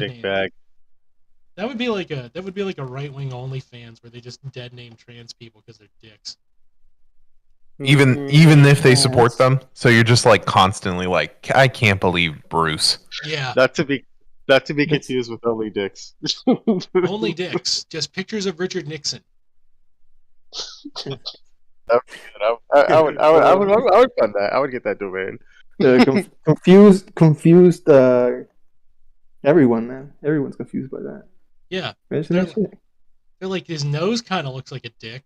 dead dick name. bag. That would be like a right wing OnlyFans where they just dead name trans people because they're dicks. Even if they support them, so you're just like constantly like, I can't believe Bruce. Yeah, Not to be confused with only dicks. only dicks. Just pictures of Richard Nixon. That would be good. I would fund that. I would get that domain. Confused. Everyone, man. Everyone's confused by that. Yeah, Imagine that shit. they're like his nose kind of looks like a dick.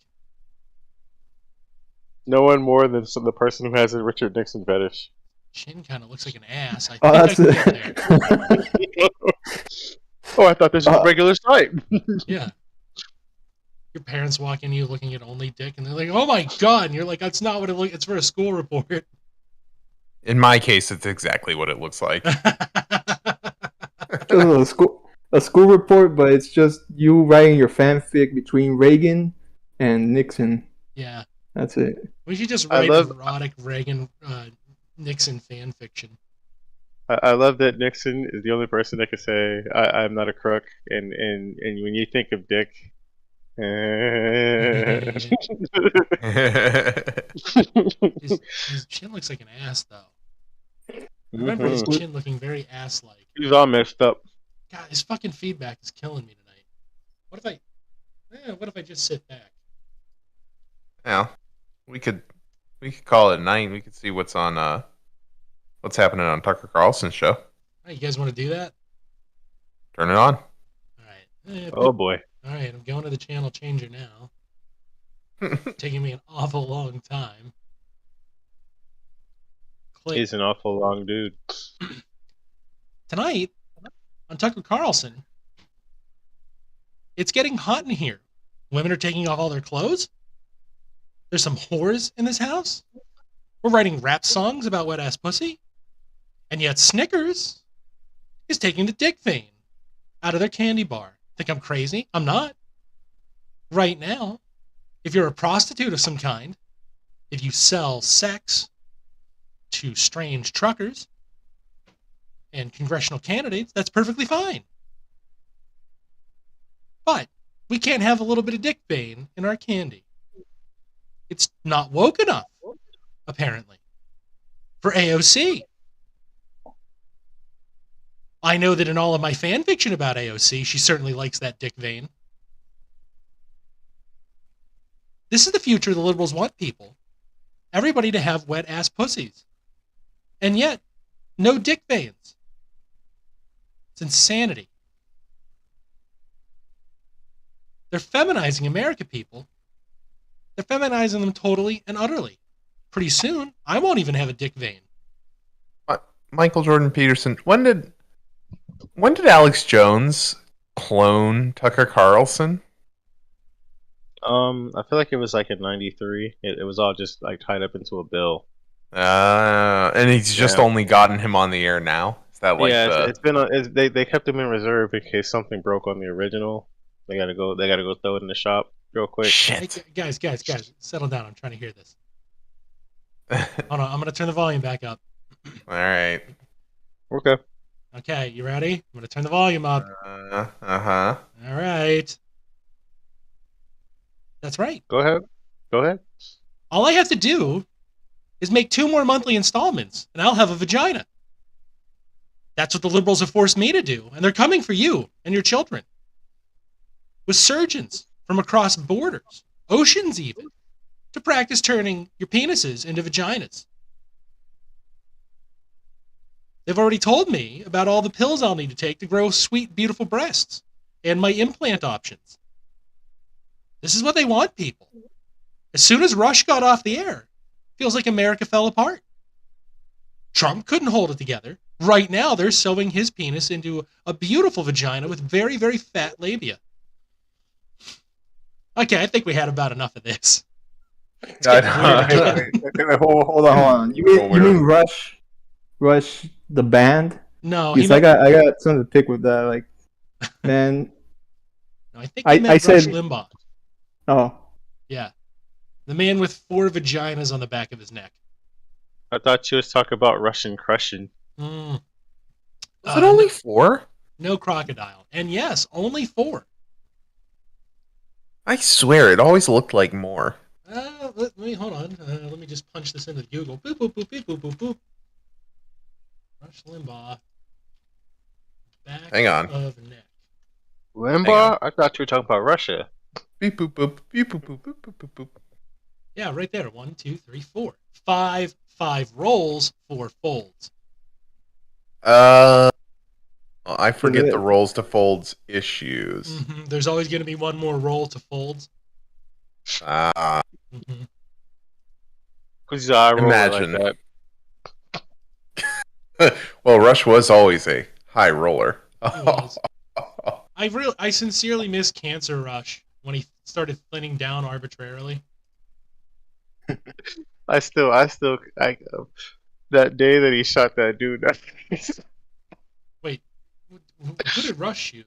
No one more than the person who has a Richard Nixon fetish. Chin kind of looks like an ass. I Oh, think that's I can get there. Oh, I thought this was a regular site. Yeah. Your parents walk in, you looking at only dick, and they're like, "Oh my god!" And you're like, "That's not what it looks. It's for a school report." In my case, it's exactly what it looks like. a school report, but it's just you writing your fanfic between Reagan and Nixon. Yeah. That's it. We should just write erotic Reagan Nixon fan fiction. I love that Nixon is the only person that can say I'm not a crook, and when you think of dick, his chin looks like an ass, though. I remember his chin looking very ass-like. He's all messed up. God, his fucking feedback is killing me tonight. What if I just sit back? Yeah, we could call it a night. We could see what's happening on Tucker Carlson's show. All right, you guys want to do that? Turn it on. All right. Oh boy. All right, I'm going to the channel changer now. Taking me an awful long time. Click. He's an awful long dude. Tonight on Tucker Carlson, it's getting hot in here. Women are taking off all their clothes. There's some whores in this house. We're writing rap songs about wet ass pussy. And yet Snickers is taking the dick vein out of their candy bar. Think I'm crazy? I'm not. Right now, if you're a prostitute of some kind, if you sell sex to strange truckers and congressional candidates, that's perfectly fine. But we can't have a little bit of dick vein in our candy. It's not woke enough, apparently, for AOC. I know that in all of my fan fiction about AOC, she certainly likes that dick vein. This is the future the liberals want people. Everybody to have wet ass pussies. And yet, no dick veins. It's insanity. They're feminizing America, people. They're feminizing them totally and utterly. Pretty soon, I won't even have a dick vein. Michael Jordan Peterson, when did Alex Jones clone Tucker Carlson? I feel like it was like in '93. It was all just like tied up into a bill. And he's just only gotten him on the air now. Is that like it's been they kept him in reserve in case something broke on the original. They gotta go throw it in the shop real quick. Shit. Hey, guys, settle down. I'm trying to hear this. Hold on, I'm gonna turn the volume back up. All right. Okay. Okay, you ready? I'm gonna turn the volume up. Uh-huh. All right. That's right. Go ahead. All I have to do is make 2 more monthly installments, and I'll have a vagina. That's what the liberals have forced me to do, and they're coming for you and your children. With surgeons from across borders, oceans even, to practice turning your penises into vaginas. They've already told me about all the pills I'll need to take to grow sweet, beautiful breasts, and my implant options. This is what they want, people. As soon as Rush got off the air, feels like America fell apart. Trump couldn't hold it together. Right now, they're sewing his penis into a beautiful vagina with very, very fat labia. Okay, I think we had about enough of this. Hold on. You mean Rush the band? No, I got something to pick with that. Like, man. No, I think he meant said Rush Limbaugh. Oh. Yeah. The man with 4 vaginas on the back of his neck. I thought you was talking about Russian crushing. Was it only 4? No crocodile. And yes, only 4. I swear, it always looked like more. Let me hold on. Let me just punch this into Google. Boop boop boop boop boop boop boop. Rush Limbaugh. Back Hang on. of neck. Limbaugh? I thought you were talking about Russia. Beep boop boop beep boop boop boop boop boop boop. Yeah, right there. 1, 2, 3, 4. 5 rolls, 4 folds. I forget the rolls to folds issues. Mm-hmm. There's always going to be one more roll to folds. Ah, Mm-hmm. Who's the eye roller imagine. like Well, Rush was always a high roller. He was. I sincerely miss Cancer Rush when he started thinning down arbitrarily. that? I that day that he shot that dude. Wait, who did Rush shoot?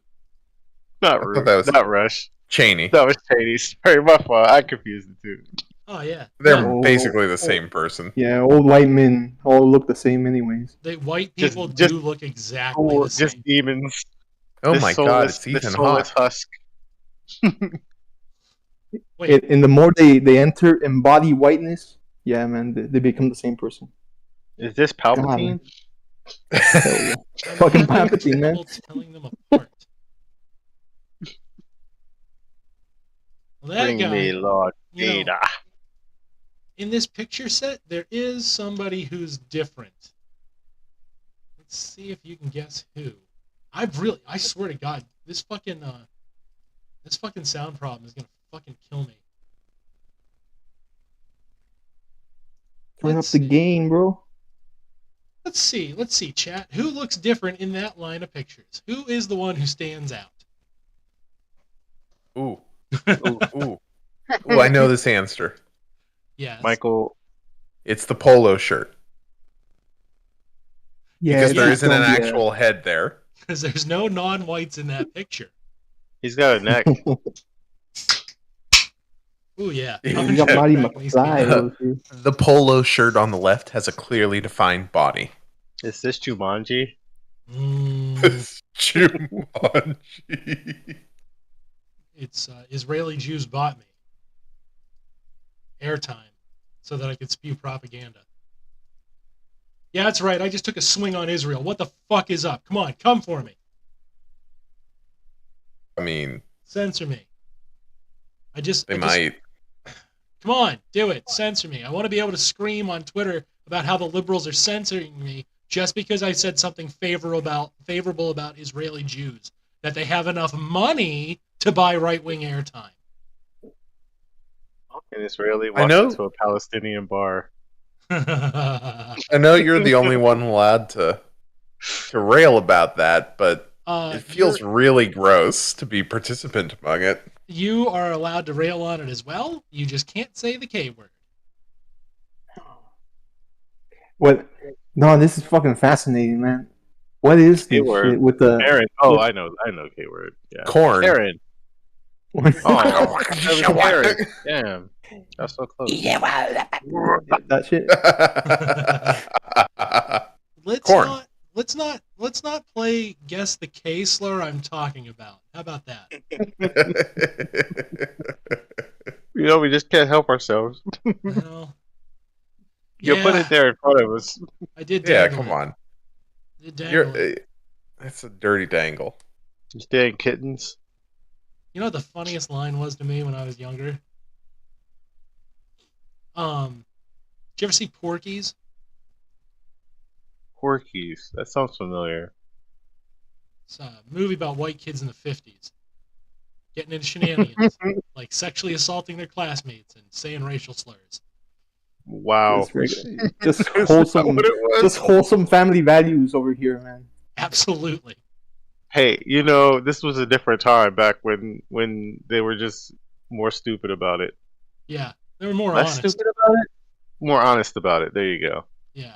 Not thought that was- not Rush. Cheney. That was Cheney. Sorry, my fault. I confused the two. Oh yeah, They're no, basically the same person. Yeah, old white men all look the same anyways. white Just- people just- do look exactly the Just same. demons. Oh The my soulless- god, it's the Ethan soulless Hawke. husk. Wait, And the more they enter embody whiteness, yeah, man, they become the same person. Is this Palpatine? Hell yeah. I'm Fucking having Palpatine, man. trouble telling them apart. Well, that Bring guy, me Lord you know, Vader. in this picture set, there is somebody who's different. Let's see if you can guess who. I swear to God, this fucking sound problem is gonna fucking kill me. Turn up Let's the see. gain, bro. Let's see, chat. Who looks different in that line of pictures? Who is the one who stands out? Ooh. Ooh. Ooh, I know this answer. Yes. Michael. It's the polo shirt. Yeah, Because there it's isn't an gonna be actual head there. Because there's no non-whites in that picture. He's got a neck. Ooh, yeah. You Punch got right Marty back in his McFly face. over here. The polo shirt on the left has a clearly defined body. Is this Jumanji? Mm, Jumanji. it's Israeli Jews bought me airtime so that I could spew propaganda. Yeah, that's right. I just took a swing on Israel. What the fuck is up? Come on, come for me. I mean, Censor me. they might. Come on, do it. Censor me. I want to be able to scream on Twitter about how the liberals are censoring me just because I said something favorable about Israeli Jews. That they have enough money to buy right-wing airtime. An Israeli I walks know. into a Palestinian bar. I know you're the only one allowed to rail about that, but it feels really gross to be participant among it. You are allowed to rail on it as well. You just can't say the K word. What? No, this is fucking fascinating, man. What is this K-word. shit with the? Aaron. Oh, I know K word. Yeah. Corn. Aaron. Oh, that was Aaron. Damn. That's so close. that shit. Let's not play guess the K slur I'm talking about. How about that? We just can't help ourselves. Well, You put yeah, it there in front of us. I did. Yeah, dangle come it. on. I did dangle it. It's a dirty dangle. Just dang kittens. You know what the funniest line was to me when I was younger? Did you ever see Porky's? Porkies. That sounds familiar. It's a movie about white kids in the 50s. Getting into shenanigans. Like sexually assaulting their classmates and saying racial slurs. Wow. Just Is that wholesome, what it was? just wholesome family values over here, man. Absolutely. Hey, this was a different time back when they were just more stupid about it. Yeah. They were more Less honest. stupid about it? More honest about it. There you go. Yeah.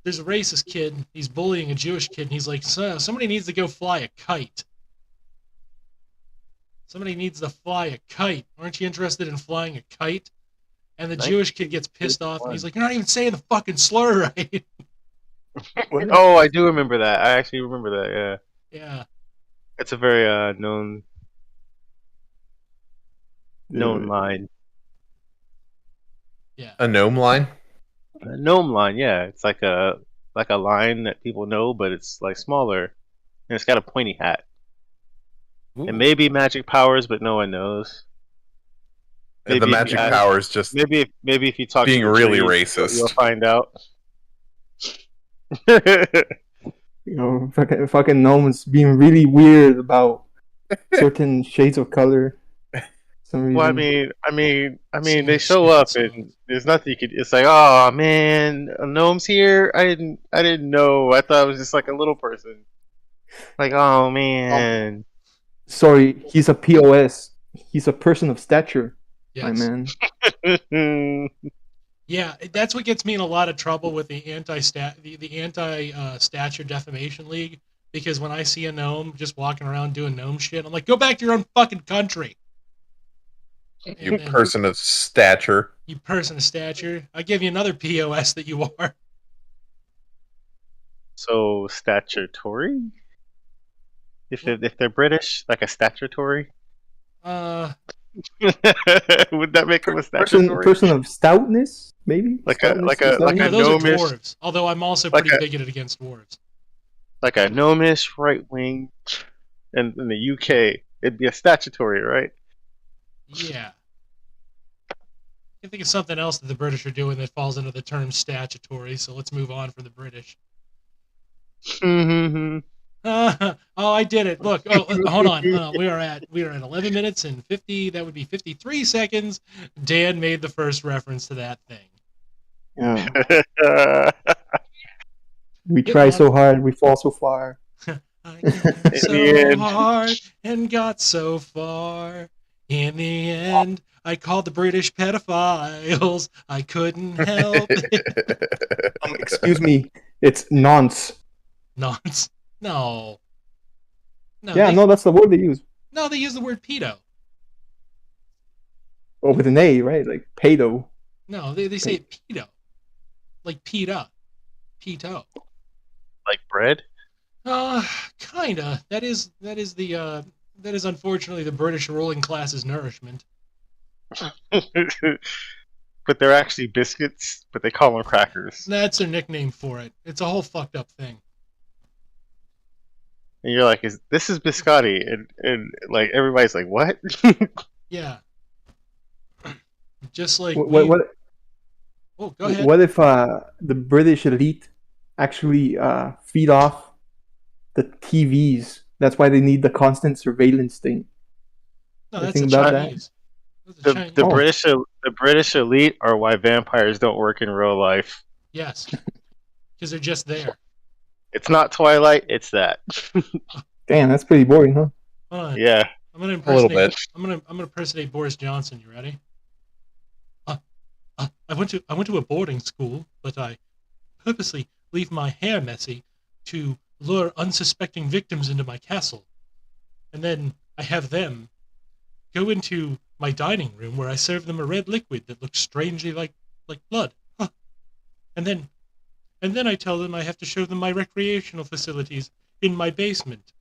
There's a racist kid. He's bullying a Jewish kid, and he's like, somebody needs to go fly a kite. Somebody needs to fly a kite. Aren't you interested in flying a kite? And the Nice. Jewish kid gets pissed off, and he's like, you're not even saying the fucking slur right. Oh, I do remember that. I actually remember that. Yeah. Yeah. It's a very known Dude. line. Yeah. A gnome line? A gnome line, yeah. It's like a line that people know, but it's like smaller, and it's got a pointy hat. Ooh. It may be magic powers, but no one knows. And the Maybe if you magic ask, power is just maybe if you talk to being the really tree, you'll racist. find out. Fucking gnomes being really weird about certain shades of color. For some Well, reason. they Singing show stupid up songs. and there's nothing you could. It's like, oh man, a gnome's here. I didn't know. I thought it was just like a little person. Like, oh man. Sorry, he's a POS. He's a person of stature, my Yes. man. Yeah, that's what gets me in a lot of trouble with the anti stature defamation league, because when I see a gnome just walking around doing gnome shit, I'm like, go back to your own fucking country. You And person of stature. you person of stature, I give you another POS that you are. So statutory? If they're British, like a statutory, Uh, would that make them a statutory? Person of stoutness, maybe. Like a Stoutness, no, a those are gnomish, dwarves. Although I'm also like pretty a bigoted against dwarves. like a gnomish right wing, and in the UK, it'd be a statutory, right? Yeah. I can think of something else that the British are doing that falls into the term statutory, so let's move on from the British. Mm-hmm. Oh, I did it. Look. Oh, hold on. We are at 11 minutes and 50. That would be 53 seconds. Dan made the first reference to that thing. Yeah. We try so hard, we fall so far. I tried so hard and got so far. In the end, I called the British pedophiles. I couldn't help it. Excuse me, it's nonce. Nonce. No. No. Yeah, no, that's the word they use. No, they use the word pedo. Oh, with an A, right? Like pedo. No, they say pedo. Like pita. Peto. Like bread. Kinda. That is unfortunately the British ruling class's nourishment. But they're actually biscuits, but they call them crackers. That's their nickname for it. It's a whole fucked up thing. And you're like, this is biscotti? And like everybody's like, what? Yeah. Just like what? Oh, go ahead. What if the British elite actually feed off the TVs? That's why they need the constant surveillance thing. No, that's the Chinese. The British elite are why vampires don't work in real life. Yes, because they're just there. It's not Twilight. It's that. Damn, that's pretty boring, huh? Hold on. Yeah, I'm gonna a little bit. I'm gonna impersonate Boris Johnson. You ready? I went to a boarding school, but I purposely leave my hair messy to lure unsuspecting victims into my castle, and then I have them go into my dining room where I serve them a red liquid that looks strangely like blood. Huh. And then I tell them I have to show them my recreational facilities in my basement.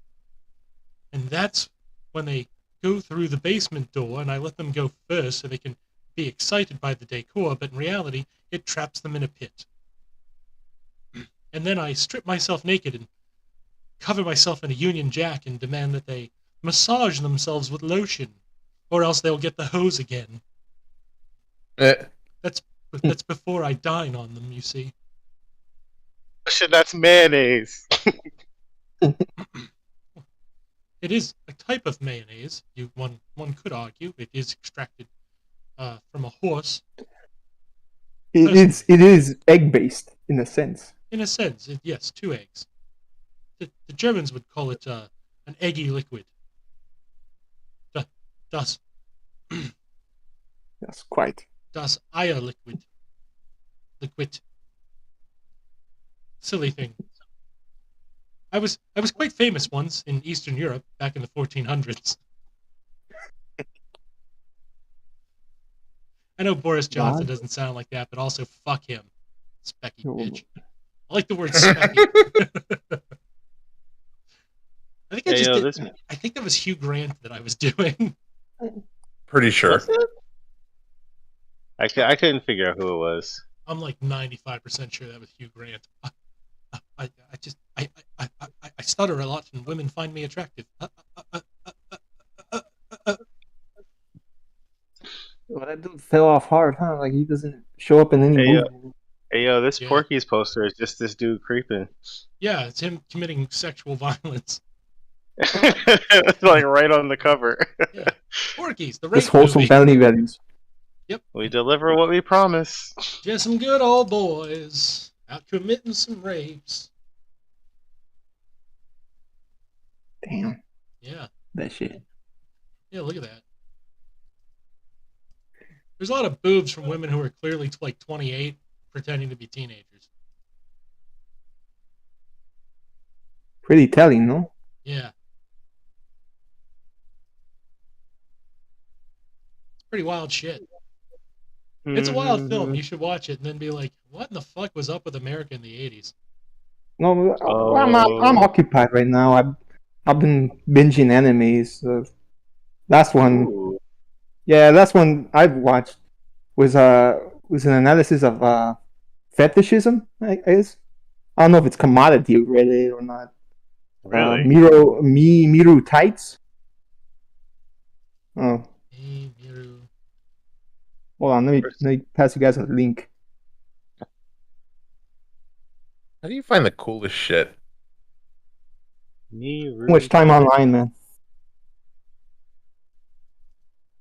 And that's when they go through the basement door, and I let them go first so they can be excited by the decor, but in reality, it traps them in a pit. And then I strip myself naked and cover myself in a Union Jack and demand that they massage themselves with lotion, or else they'll get the hose again. That's before I dine on them, you see. shit, that's mayonnaise. It is a type of mayonnaise. One could argue it is extracted from a horse. It is egg based in a sense. In a sense, yes, 2 eggs. The Germans would call it an eggy liquid. Das Yes, quite. Das Eierliquid. Liquid. Silly thing. I was quite famous once in Eastern Europe back in the 1400s. I know Boris Johnson doesn't sound like that, but also fuck him, specky bitch. I like the word specky. I think I just did. I think that was Hugh Grant that I was doing. Pretty sure. I couldn't figure out who it was. I'm like 95% sure that was Hugh Grant. I stutter a lot and women find me attractive. Well, that dude fell off hard, huh? Like he doesn't show up in any movie. Hey yo, this Porky's poster is just this dude creeping. Yeah, it's him committing sexual violence. It's like right on the cover. Yeah. Porky's, the rape This wholesome movie. family values. Yep. We deliver what we promise. Just some good old boys out committing some rapes. Damn. Yeah. That shit. Yeah, look at that. There's a lot of boobs from women who are clearly like 28 pretending to be teenagers. Pretty telling, no? Yeah. It's pretty wild shit. It's a wild film. You should watch it and then be like, what in the fuck was up with America in the 80s? No, I'm occupied right now. I've been binging animes. Last one. Ooh. Yeah, last one I've watched was an analysis of fetishism, I guess. I don't know if it's commodity related or not. Really? Miru tights. Oh. Hey, Miru. Hold on, let me pass you guys a link. How do you find the coolest shit? Too much time online, man.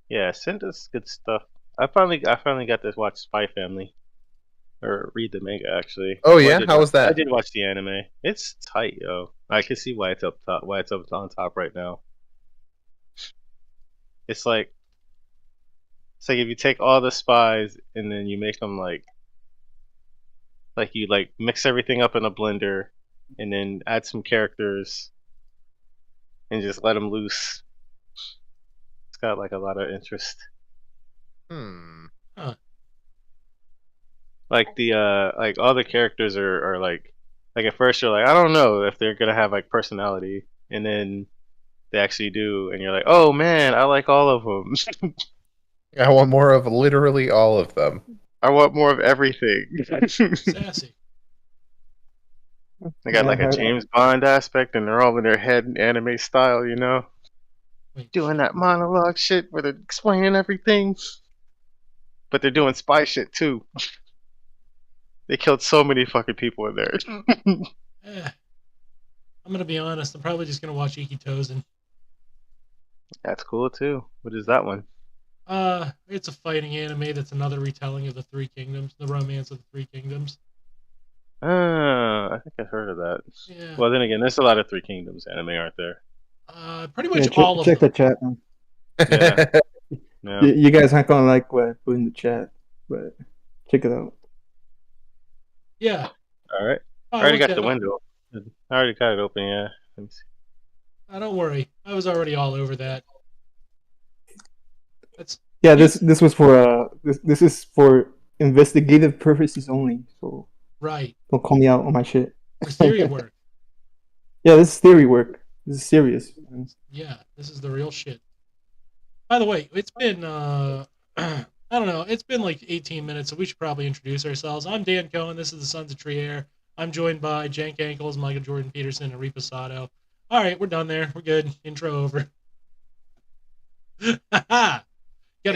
Yeah, send us good stuff. I finally got to watch Spy Family, or read the manga actually. Oh yeah, how was that? I did watch the anime. It's tight, yo. I can see why it's up top. Why it's up on top right now. It's like if you take all the spies and then you make them like you like mix everything up in a blender and then add some characters and just let them loose. It's got like a lot of interest. Huh. Like the like all the characters are like at first you're like, I don't know if they're gonna have like personality, and then they actually do, and you're like, oh man, I like all of them. I want more of literally all of them. I want more of everything. Sassy. They got like a James Bond aspect, and they're all in their head anime style, you know? Wait, doing that monologue shit where they're explaining everything. But they're doing spy shit too. They killed so many fucking people in there. I'm gonna be honest, I'm probably just gonna watch Iki Tozen. That's cool too. What is that one? It's a fighting anime that's another retelling of the Three Kingdoms, the Romance of the Three Kingdoms. I think I've heard of that. Yeah. Well, then again, there's a lot of Three Kingdoms anime, aren't there? Pretty much all of them. Check the chat. Yeah. Yeah. You guys aren't gonna like what I put in the chat, but check it out. Yeah. All right. I already got the window. I already got it open. Yeah. Let me see. Don't worry. I was already all over that. This was for this is for investigative purposes only. So right. Don't call me out on my shit. For theory work. Yeah, this is theory work. This is serious. Yeah, this is the real shit. By the way, it's been I don't know, it's been like 18 minutes, so we should probably introduce ourselves. I'm Dan Cohen, this is the Sons of Trier. I'm joined by Jank Ankles, Michael Jordan Peterson, and Repa Sato. Alright, we're done there. We're good. Intro over. Gotta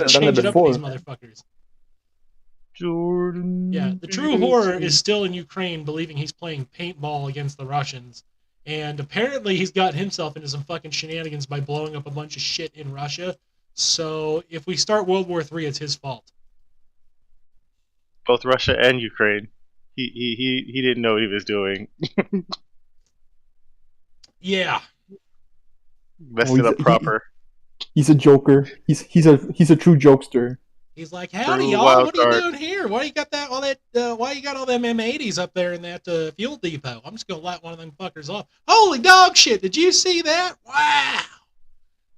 change it up for these motherfuckers. Jordan. Yeah, the true horror is still in Ukraine believing he's playing paintball against the Russians. And apparently he's got himself into some fucking shenanigans by blowing up a bunch of shit in Russia. So if we start World War III, it's his fault. Both Russia and Ukraine. He didn't know what he was doing. Yeah. Messed it up proper. He's a joker. He's a true jokester. He's like, howdy y'all, what are you doing here? Why you got why you got all them M80s up there in that fuel depot? I'm just gonna light one of them fuckers off. Holy dog shit, did you see that? Wow.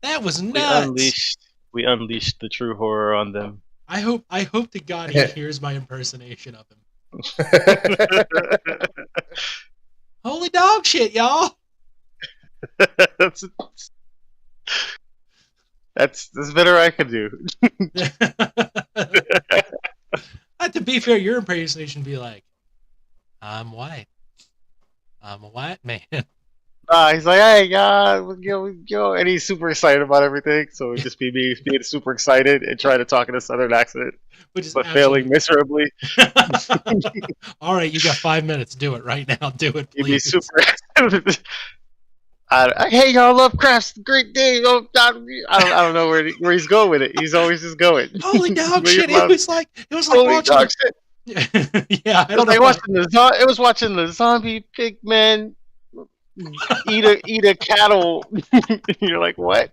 That was nuts. We unleashed the true horror on them. I hope to God he hears my impersonation of him. Holy dog shit, y'all. That's better I could do. To be fair, your impersonation would be like, I'm white. I'm a white man. He's like, hey, yo, and he's super excited about everything. So it'd just be me being super excited and trying to talk in a southern accent, but failing miserably. All right, you got 5 minutes. Do it right now. Do it, please. You'd be super. Hey, y'all, Lovecraft's a great day. Oh, I don't know where he's going with it. He's always just going. Holy dog shit! It was like holy watching. Dog shit. Yeah, I don't know. It was watching the zombie pigmen eat a cattle. You're like, what?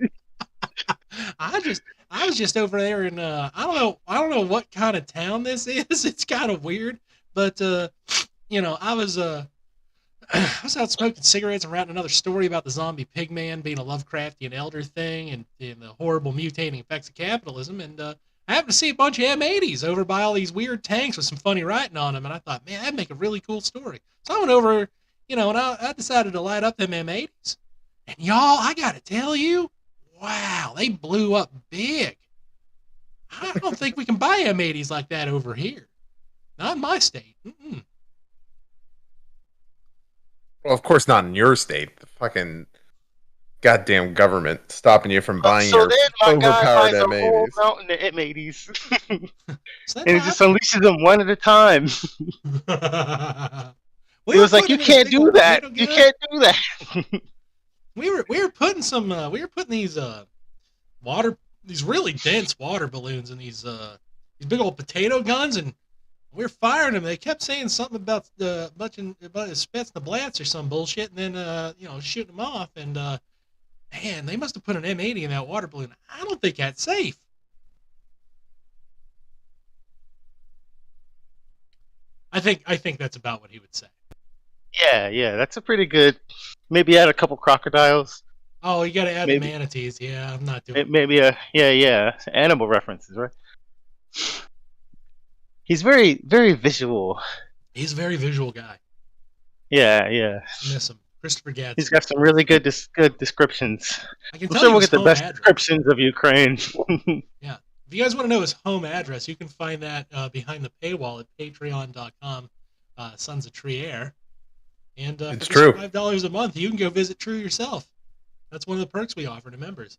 I was just over there in I don't know what kind of town this is. It's kind of weird, but I was out smoking cigarettes and writing another story about the zombie pigman being a Lovecraftian elder thing and the horrible mutating effects of capitalism. And I happened to see a bunch of M80s over by all these weird tanks with some funny writing on them. And I thought, man, that'd make a really cool story. So I went over, and I decided to light up them M80s. And y'all, I got to tell you, wow, they blew up big. I don't think we can buy M80s like that over here. Not in my state. Mm-mm. Well, of course not in your state. The fucking goddamn government stopping you from buying your overpowered M80s. Whole mountain of M80s. And it just unleashes them one at a time. He was like, "You can't do that. You can't do that." We were putting these these really dense water balloons in these big old potato guns, and we were firing them. They kept saying something about about Spets the Blats or some bullshit, and then shooting them off. And man, they must have put an M80 in that water balloon. I don't think that's safe. I think that's about what he would say. Yeah, that's a pretty good. Maybe add a couple crocodiles. Oh, you got to add the manatees. Yeah, I'm not doing. Maybe animal references, right? He's very, very visual. He's a very visual guy. Yeah. I miss him. Christopher Gadsden. He's got some really good descriptions. I'm sure we'll get the best descriptions of Ukraine. Yeah. If you guys want to know his home address, you can find that behind the paywall at patreon.com, Sons of Trier. And it's for true. $5 a month, you can go visit True yourself. That's one of the perks we offer to members.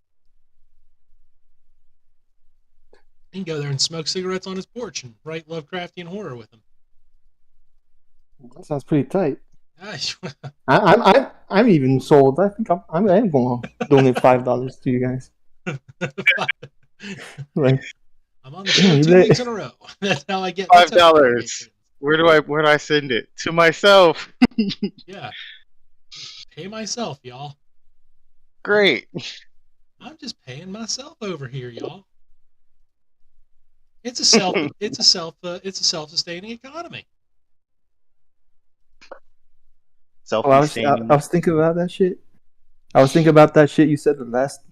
You can go there and smoke cigarettes on his porch and write Lovecraftian horror with him. That sounds pretty tight. I'm even sold. I think I'm going to donate $5 to you guys. Right. I'm on the show 2 weeks in a row. That's how I get $5. Where do I send it? To myself. Yeah. Pay myself, y'all. Great. I'm just paying myself over here, y'all. It's a self-sustaining economy. I was thinking about that shit. I was thinking about that shit you said the last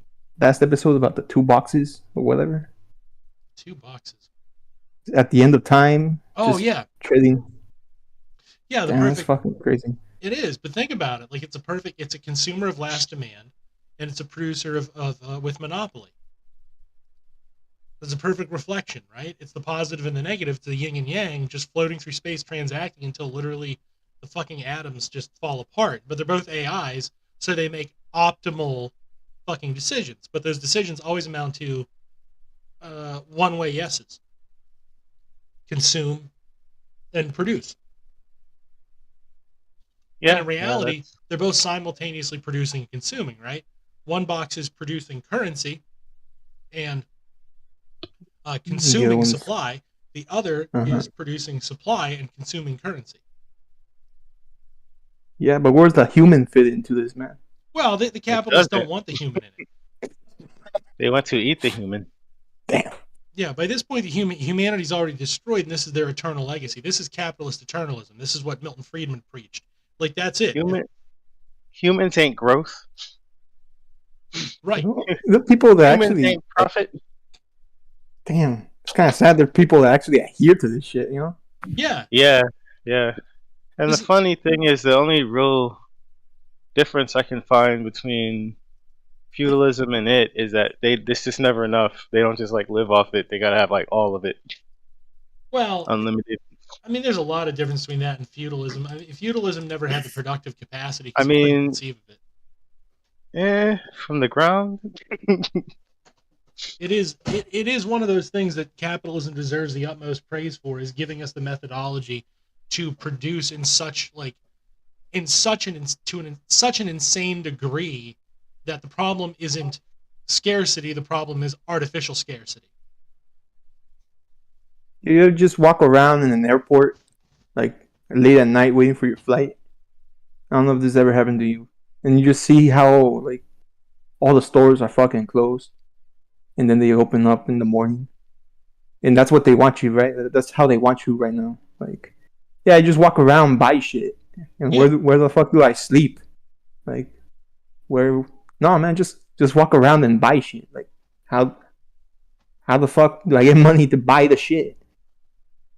episode about the 2 boxes or whatever. 2 boxes. At the end of time. Oh yeah. Trading. Yeah, that's fucking crazy. It is, but think about it. Like it's a consumer of last demand, and it's a producer of with monopoly. It's a perfect reflection, right? It's the positive and the negative to the yin and yang, just floating through space, transacting until literally the fucking atoms just fall apart. But they're both AIs, so they make optimal fucking decisions. But those decisions always amount to one-way yeses. Consume and produce. Yeah. And in reality, they're both simultaneously producing and consuming, right? One box is producing currency and consuming supply. The other is producing supply and consuming currency. Yeah, but where's the human fit into this, man? Well, the capitalists don't want the human in it. They want to eat the human. Damn. Yeah, by this point, humanity's already destroyed, and this is their eternal legacy. This is capitalist eternalism. This is what Milton Friedman preached. Like, that's it. Humans ain't growth. Right. The people that humans ain't profit. Damn. It's kind of sad there are people that actually adhere to this shit, you know? Yeah. Yeah. And the funny thing is, the only real difference I can find between feudalism and it is that this just never enough. They don't just like live off it. They gotta have like all of it. Well, unlimited. I mean, there's a lot of difference between that and feudalism. I mean, feudalism never had the productive capacity I because you couldn't mean, conceive of it. from the ground. It is one of those things that capitalism deserves the utmost praise for, is giving us the methodology to produce in such such an insane degree that the problem isn't scarcity, the problem is artificial scarcity. You just walk around in an airport, like late at night, waiting for your flight. I don't know if this ever happened to you, and you just see how like all the stores are fucking closed, and then they open up in the morning, and that's what they want you, right? That's how they want you right now. Like, yeah, I just walk around, buy shit, and Yeah. where the fuck do I sleep? Like, where? No, man, just walk around and buy shit. Like, how the fuck do I get money to buy the shit?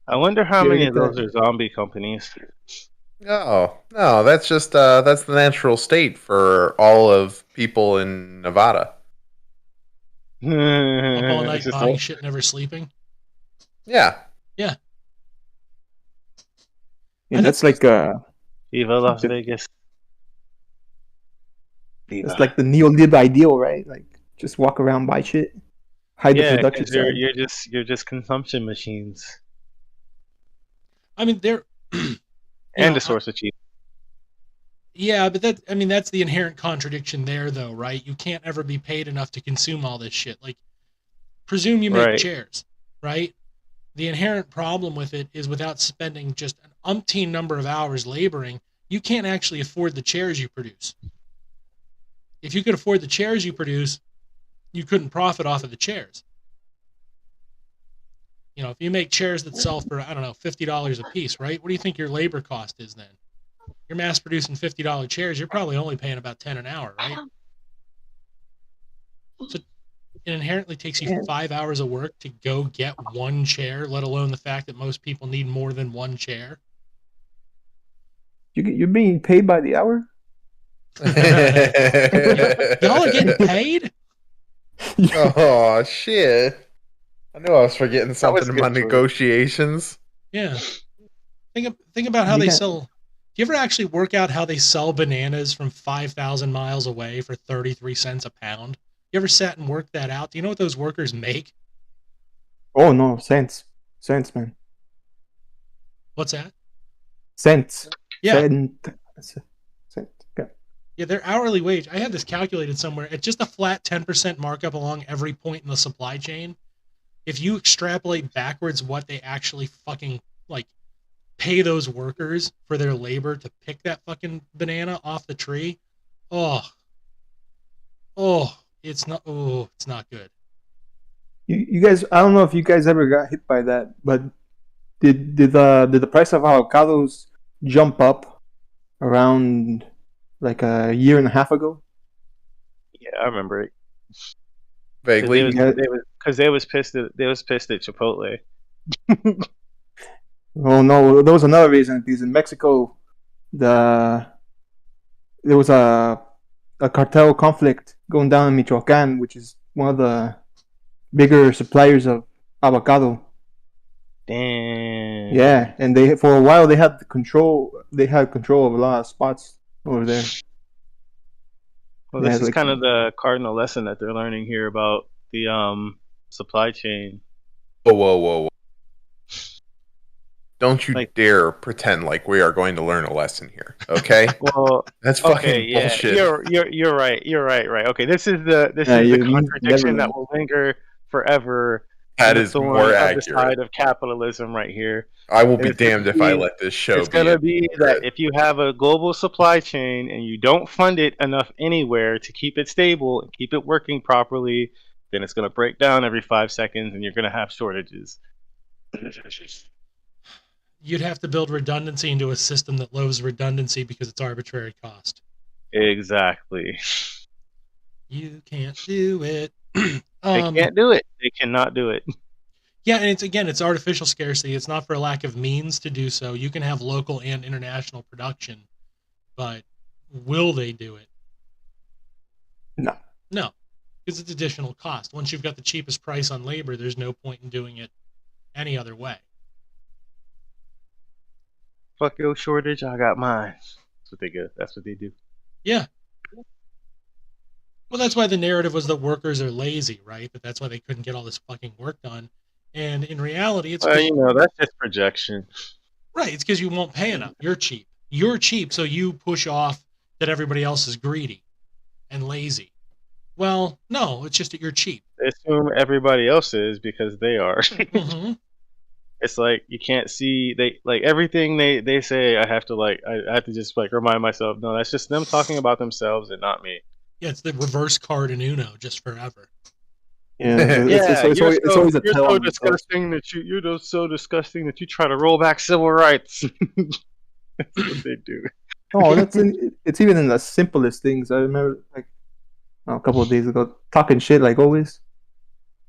I wonder how You ever many get of those that? are zombie companies. No, that's just that's the natural state for all of people in Nevada. Up all night It's just buying shit, never sleeping. Yeah. Yeah. And that's like Viva Las Vegas. Viva. it's like the neolib ideal, right? Like, just walk around, buy shit, hide the production 'cause side. you're just consumption machines I mean, they're and a source of cheap. Yeah, but that's the inherent contradiction there, though, right? You can't ever be paid enough to consume all this shit. Like, presume you make Right. chairs, right? The inherent problem with it is, without spending just an umpteen number of hours laboring, you can't actually afford the chairs you produce. If you could afford the chairs you produce, you couldn't profit off of the chairs. You know, if you make chairs that sell for, I don't know, $50 a piece, right? What do you think your labor cost is then? You're mass producing $50 chairs, you're probably only paying about 10 an hour, right? So it inherently takes you 5 hours of work to go get one chair, let alone the fact that most people need more than one chair. You're being paid by the hour? Y'all are getting paid? Oh shit! I knew I was forgetting something in my good for you. negotiations. Yeah. Think about how they sell. Do you ever actually work out how they sell bananas from 5,000 miles away for 33 cents a pound? You ever sat and worked that out? Do you know what those workers make? Oh no, cents, man. What's that? Cents. Yeah. Cent. Okay. Yeah, their hourly wage. I had this calculated somewhere at just a flat 10% markup along every point in the supply chain. If you extrapolate backwards what they actually fucking like pay those workers for their labor to pick that fucking banana off the tree, it's not good. You guys, I don't know if you guys ever got hit by that, but did the price of avocados jump up around like a year and a half ago? Yeah, I remember it. Vaguely. Because they was pissed at Chipotle. Oh no, there was another reason, because in Mexico there was a cartel conflict going down in Michoacan, which is one of the bigger suppliers of avocado. Damn. Yeah, and they for a while they had control of a lot of spots over there. Well, this is kind of the cardinal lesson that they're learning here about the supply chain. Whoa. Don't you dare pretend like we are going to learn a lesson here, okay? Well, that's fucking bullshit. You're right. Okay, this is the contradiction that will linger forever. That is more accurate. The side of capitalism right here. I will be damned if I let this show. It's gonna be that if you have a global supply chain and you don't fund it enough anywhere to keep it stable and keep it working properly, then it's gonna break down every 5 seconds, and you're gonna have shortages. You'd have to build redundancy into a system that loathes redundancy because it's arbitrary cost. Exactly. You can't do it. They can't do it. They cannot do it. Yeah, and it's artificial scarcity. It's not for a lack of means to do so. You can have local and international production, but will they do it? No. No, because it's additional cost. Once you've got the cheapest price on labor, there's no point in doing it any other way. Fuck your shortage, I got mine. That's what they get. That's what they do. Yeah. Well, that's why the narrative was that workers are lazy, right? That's why they couldn't get all this fucking work done. And in reality, it's well, that's just projection. Right. It's because you won't pay enough. You're cheap. You're cheap, so you push off that everybody else is greedy and lazy. Well, no, it's just that you're cheap. They assume everybody else is because they are. Mm-hmm. It's like you can't see everything they say. I have to just remind myself. No, that's just them talking about themselves and not me. Yeah, it's the reverse card in Uno, just forever. Yeah, it's always a you're tell so on disgusting that you're so disgusting that you try to roll back civil rights. That's what they do. Oh, it's even in the simplest things. I remember a couple of days ago talking shit like always.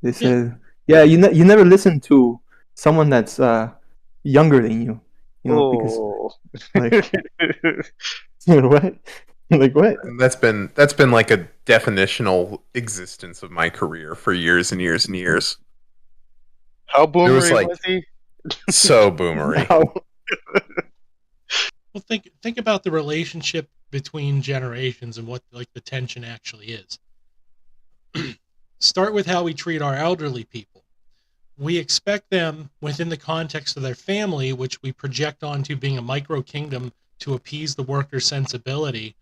They said, "Yeah, you never listen to someone that's younger than you, because what." Like what? That's been like a definitional existence of my career for years and years and years. How boomery was he? So boomery. No. Well, think about the relationship between generations and what the tension actually is. Start with how we treat our elderly people. We expect them within the context of their family, which we project onto being a micro kingdom to appease the worker's sensibility,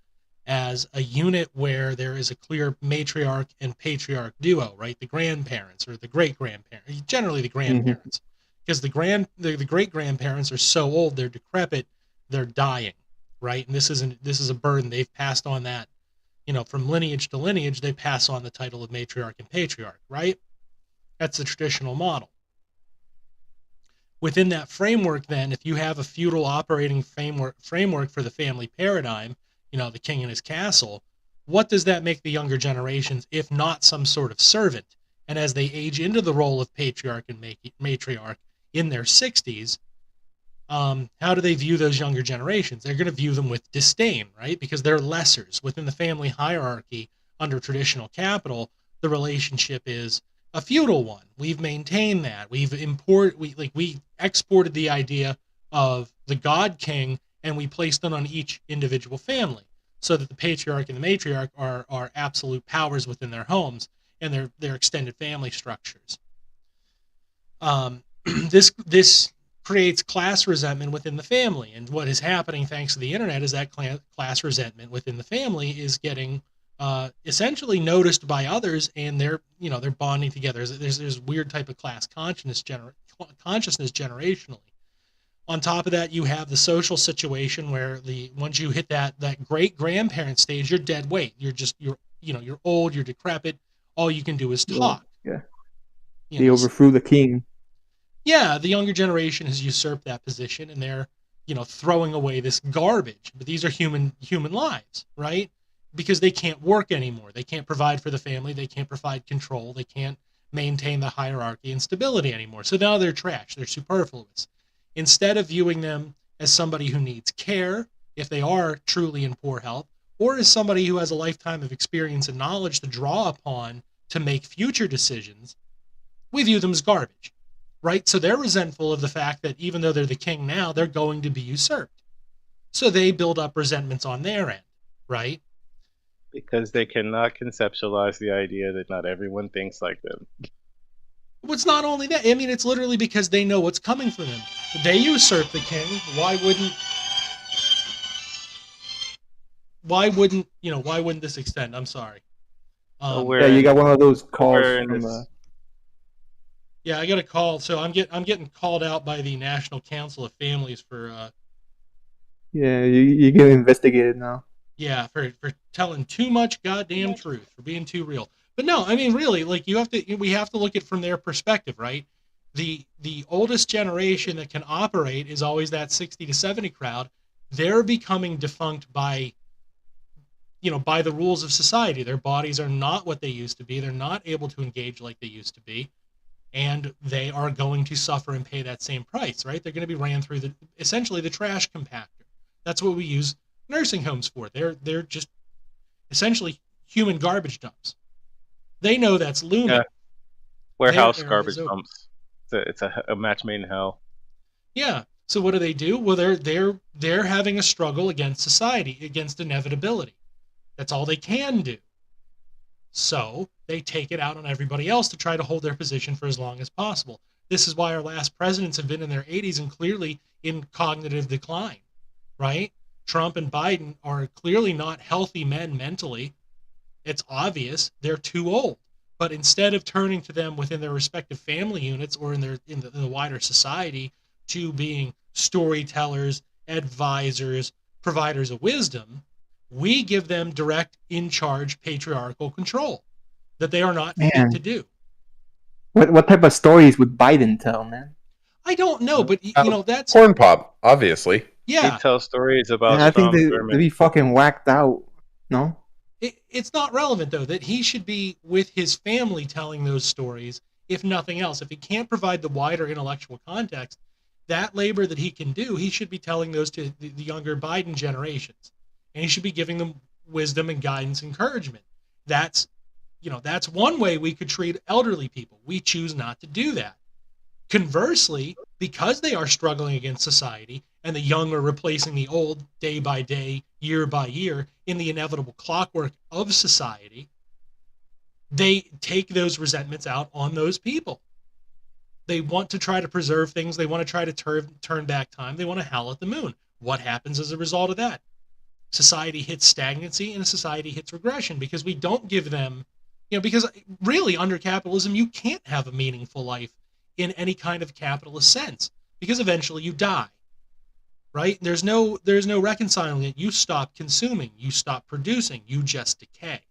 as a unit where there is a clear matriarch and patriarch duo, right? The grandparents or the great-grandparents, generally the grandparents, because the great-grandparents are so old, they're decrepit, they're dying, right? And this is a burden. They've passed on that, from lineage to lineage, they pass on the title of matriarch and patriarch, right? That's the traditional model. Within that framework, then, if you have a feudal operating framework for the family paradigm, the king and his castle, what does that make the younger generations if not some sort of servant? And as they age into the role of patriarch and matriarch in their 60s, how do they view those younger generations? They're going to view them with disdain, right? Because they're lessers. Within the family hierarchy under traditional capital, the relationship is a feudal one. We've maintained that. We exported the idea of the god king, and we placed it on each individual family so that the patriarch and the matriarch are absolute powers within their homes and their extended family structures. This creates class resentment within the family, and what is happening thanks to the internet is that class resentment within the family is getting essentially noticed by others, and they're bonding together. There's weird type of class consciousness generationally. On top of that, you have the social situation where once you hit that great grandparent stage, you're dead weight. You're old, you're decrepit. All you can do is talk. Yeah. They overthrew the king. Yeah, the younger generation has usurped that position, and they're throwing away this garbage. But these are human lives, right? Because they can't work anymore. They can't provide for the family. They can't provide control. They can't maintain the hierarchy and stability anymore. So now they're trash. They're superfluous. Instead of viewing them as somebody who needs care, if they are truly in poor health, or as somebody who has a lifetime of experience and knowledge to draw upon to make future decisions, we view them as garbage, right? So they're resentful of the fact that even though they're the king now, they're going to be usurped. So they build up resentments on their end, right? Because they cannot conceptualize the idea that not everyone thinks like them. Well, it's not only that. I mean, it's literally because they know what's coming for them. They usurp the king. Why wouldn't this extend? I'm sorry. You got one of those calls from Yeah, I got a call. So I'm getting called out by the National Council of Families for Yeah, you get investigated now. Yeah, for telling too much goddamn truth, for being too real. But no, I mean, really, we have to look at it from their perspective, right? The oldest generation that can operate is always that 60 to 70 crowd. They're becoming defunct by the rules of society. Their bodies are not what they used to be. They're not able to engage like they used to be. and they are going to suffer and pay that same price, right? They're going to be ran through essentially the trash compactor. That's what we use nursing homes for. They're just essentially human garbage dumps. They know that's looming. Yeah. Warehouse garbage dumps. It's a match made in hell. Yeah. So what do? Well, they're having a struggle against society, against inevitability. That's all they can do. So they take it out on everybody else to try to hold their position for as long as possible. This is why our last presidents have been in their 80s and clearly in cognitive decline, right? Trump and Biden are clearly not healthy men mentally. It's obvious they're too old. But instead of turning to them within their respective family units or in the wider society to being storytellers, advisors, providers of wisdom, we give them direct, in-charge, patriarchal control that they are not fit to do. What type of stories would Biden tell, man? I don't know, but that's corn pop, obviously. Yeah, he tells stories about. I think they'd be fucking whacked out. No, it's not relevant though that he should be with his family telling those stories. If nothing else, if he can't provide the wider intellectual context, that labor that he can do, he should be telling those to the younger Biden generations. And he should be giving them wisdom and guidance, encouragement. That's one way we could treat elderly people. We choose not to do that. Conversely, because they are struggling against society and the young are replacing the old day by day, year by year in the inevitable clockwork of society, they take those resentments out on those people. They want to try to preserve things. They want to try to turn back time. They want to howl at the moon. What happens as a result of that? Society hits stagnancy and society hits regression because we don't give them, because really under capitalism, you can't have a meaningful life in any kind of capitalist sense because eventually you die, right? There's no reconciling it. You stop consuming, you stop producing, you just decay.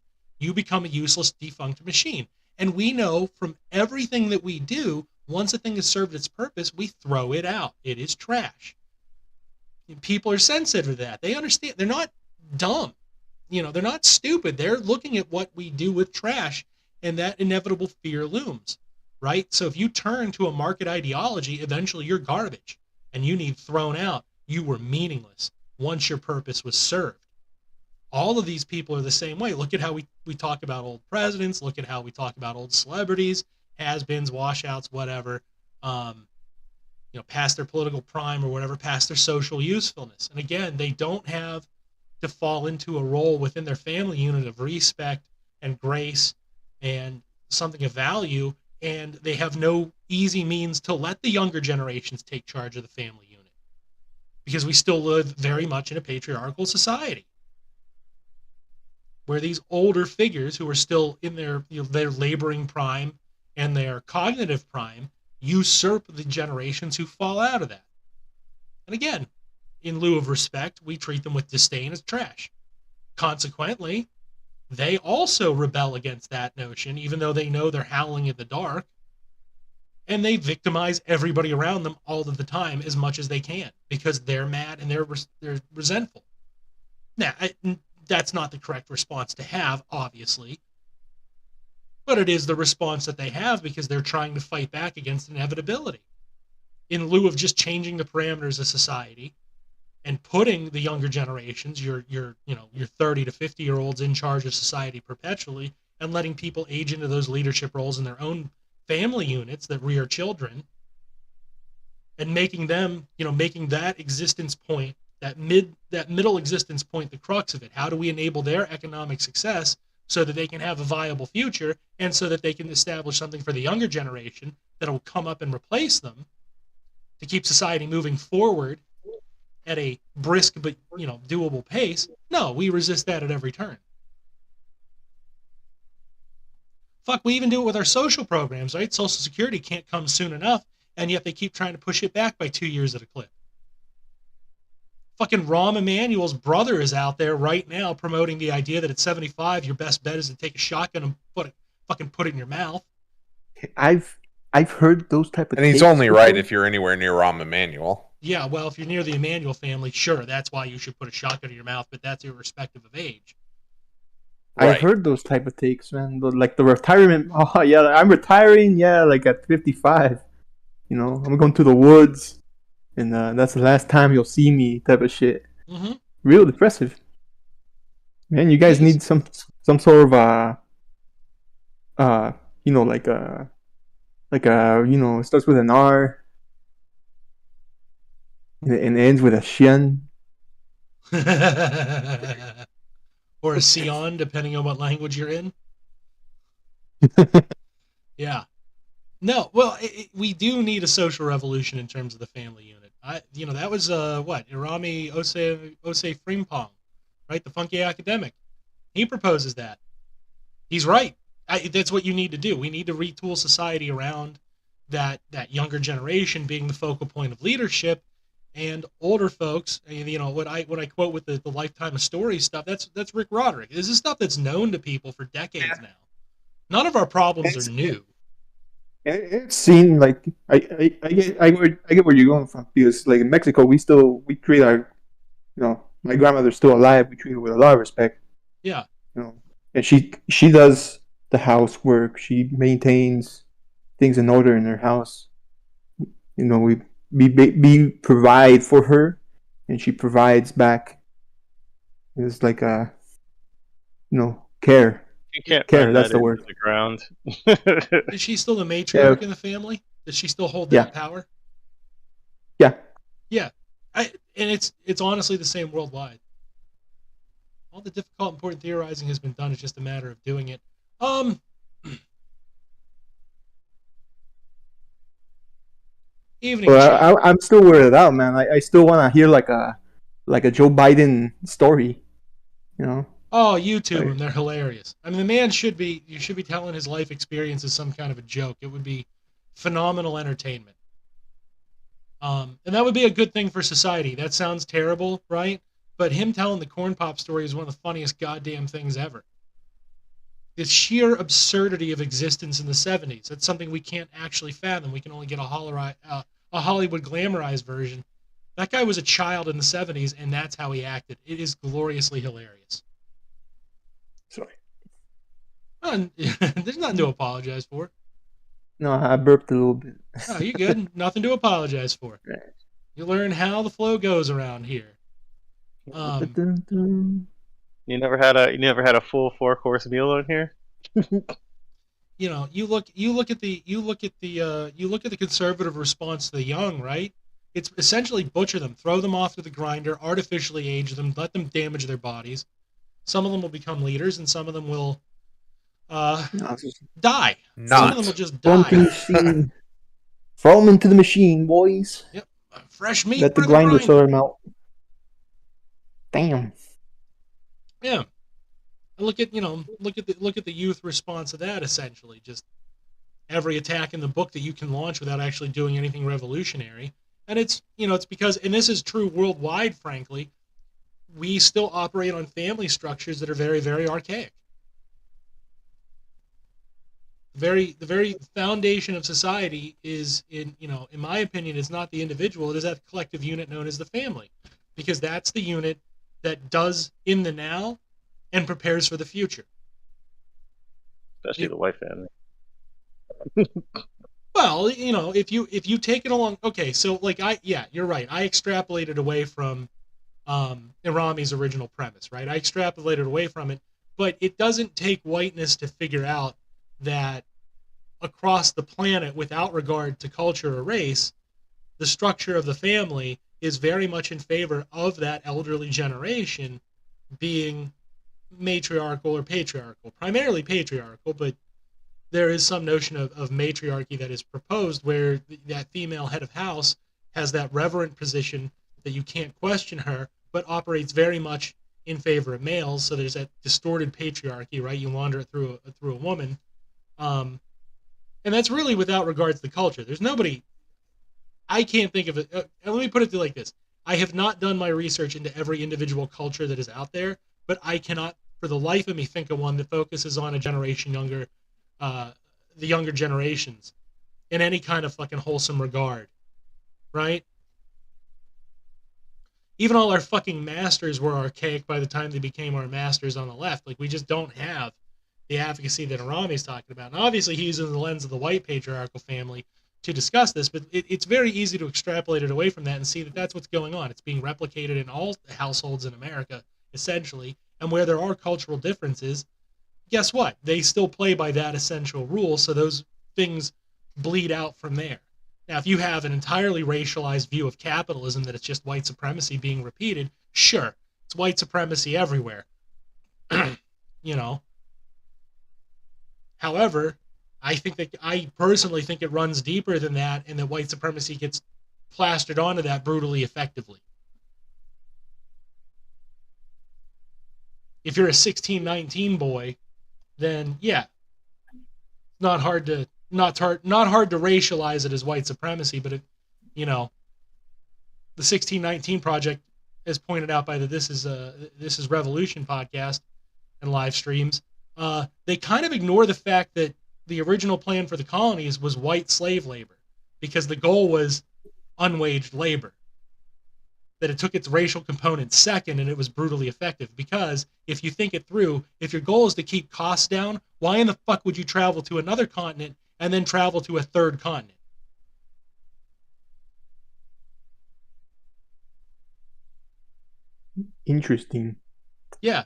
You become a useless, defunct machine. And we know from everything that we do, once a thing has served its purpose, we throw it out. It is trash. People are sensitive to that. They understand. They're not dumb. They're not stupid. They're looking at what we do with trash, and that inevitable fear looms, right? So if you turn to a market ideology, eventually you're garbage, and you need thrown out. You were meaningless once your purpose was served. All of these people are the same way. Look at how we talk about old presidents. Look at how we talk about old celebrities, has-beens, washouts, whatever. Past their political prime or whatever, past their social usefulness. And again, they don't have to fall into a role within their family unit of respect and grace and something of value, and they have no easy means to let the younger generations take charge of the family unit because we still live very much in a patriarchal society where these older figures who are still in their laboring prime and their cognitive prime usurp the generations who fall out of that. And again, in lieu of respect, we treat them with disdain as trash. Consequently, they also rebel against that notion, even though they know they're howling in the dark, and they victimize everybody around them all of the time as much as they can because they're mad and they're resentful. Now, that's not the correct response to have, obviously, but it is the response that they have because they're trying to fight back against inevitability. In lieu of just changing the parameters of society and putting the younger generations, your 30 to 50-year-olds in charge of society perpetually and letting people age into those leadership roles in their own family units that rear children and making them, making that existence point, that middle existence point, the crux of it. How do we enable their economic success so that they can have a viable future and so that they can establish something for the younger generation that will come up and replace them to keep society moving forward at a brisk but doable pace? No, we resist that at every turn. Fuck, we even do it with our social programs, right? Social Security can't come soon enough, and yet they keep trying to push it back by 2 years at a clip. Fucking Rahm Emanuel's brother is out there right now promoting the idea that at 75, your best bet is to take a shotgun and put it in your mouth. I've heard those type of. And he's only right if you're anywhere near Rahm Emanuel. Yeah, well, if you're near the Emanuel family, sure, that's why you should put a shotgun in your mouth, but that's irrespective of age. Right. I've heard those type of takes, man. Like the retirement. Oh yeah, I'm retiring. Yeah, like at 55. I'm going to the woods, and that's the last time you'll see me. Type of shit. Mm-hmm. Real depressive. Man, you It guys is. need some sort of it starts with an R and ends with a shin. Or a Sion, depending on what language you're in. Yeah. No, well, we do need a social revolution in terms of the family unit. That was Irami Ose Frimpong, right? The funky academic. He proposes that. He's right. That's what you need to do. We need to retool society around that younger generation being the focal point of leadership, and older folks. What I quote with the lifetime of stories stuff. That's Rick Roderick. This is stuff that's known to people for decades now. None of our problems are new. It seemed like I get where you're going from, because like in Mexico we treat our my grandmother's still alive. We treat her with a lot of respect. Yeah. And she does the housework. She maintains things in order in her house. We provide for her, and she provides back. It's like care. You can't Care. run That's that the into word. the ground. Is she still the matriarch in the family? Does she still hold that power? Yeah. Yeah. And it's honestly the same worldwide. All the difficult, important theorizing has been done. It's just a matter of doing it. Evening. Well, I'm still weirded out, man. I still want to hear like a Joe Biden story. Oh, YouTube them. They're hilarious. I mean, the man should be telling his life experience as some kind of a joke. It would be phenomenal entertainment. And that would be a good thing for society. That sounds terrible, right? But him telling the corn pop story is one of the funniest goddamn things ever. The sheer absurdity of existence in the 70s. That's something we can't actually fathom. We can only get a Hollywood glamorized version. That guy was a child in the 70s, and that's how he acted. It is gloriously hilarious. Sorry. There's nothing to apologize for. No, I burped a little bit. Oh, you're good. Nothing to apologize for. Right. You learn how the flow goes around here. You never had a full 4-course meal on here? You look at the conservative response to the young, right? It's essentially butcher them, throw them off to the grinder, artificially age them, let them damage their bodies. Some of them will become leaders, and some of them will die. Some of them will just die. Throw them into the machine, boys. Yep. Fresh meat. Let the grinder sort them out. Damn. Yeah. Look at the youth response to that. Essentially, just every attack in the book that you can launch without actually doing anything revolutionary. And it's because, and this is true worldwide, frankly, we still operate on family structures that are very, very archaic. The very foundation of society is in my opinion, is not the individual. It is that collective unit known as the family, because that's the unit that does in the now and prepares for the future. Especially the white family. Well, if you take it along, okay, so you're right. I extrapolated away from Irami's original premise, right? I extrapolated away from it, but it doesn't take whiteness to figure out that across the planet, without regard to culture or race, the structure of the family is very much in favor of that elderly generation being matriarchal or patriarchal, primarily patriarchal, but there is some notion of matriarchy that is proposed, where that female head of house has that reverent position that you can't question her, but operates very much in favor of males. So there's that distorted patriarchy, right? You wander it through a woman, and that's really without regards to culture. There's nobody. I can't think of it. Let me put it like this: I have not done my research into every individual culture that is out there, but I cannot, for the life of me, think of one that focuses on a generation younger, the younger generations, in any kind of fucking wholesome regard, right? even all our fucking masters were archaic by the time they became our masters on the left. Like, we just don't have the advocacy that Arami's talking about. And obviously, he's using the lens of the white patriarchal family to discuss this, but it's very easy to extrapolate it away from that and see that that's what's going on. It's being replicated in all households in America, essentially. And where there are cultural differences, guess what? They still play by that essential rule, so those things bleed out from there. Now, if you have an entirely racialized view of capitalism, that it's just white supremacy being repeated, sure, it's white supremacy everywhere. You know. However, I personally think it runs deeper than that, and that white supremacy gets plastered onto that brutally effectively. If you're a 1619 boy, then yeah, not hard to racialize it as white supremacy, but the 1619 Project, as pointed out by the This is Revolution podcast and live streams, they kind of ignore the fact that the original plan for the colonies was white slave labor, because the goal was unwaged labor. That it took its racial component second, and it was brutally effective. Because if you think it through, if your goal is to keep costs down, why in the fuck would you travel to another continent and then travel to a third continent? Interesting. Yeah.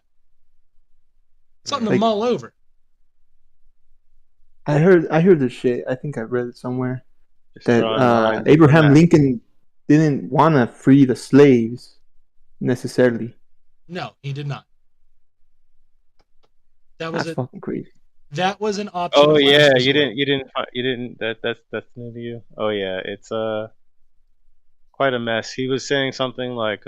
Something to mull over. I heard this shit. I think I read it somewhere. That Abraham Lincoln didn't want to free the slaves necessarily. No, he did not. That's fucking crazy. That was an option. Oh yeah, you didn't. That's new to you. Oh yeah, it's quite a mess. He was saying something like,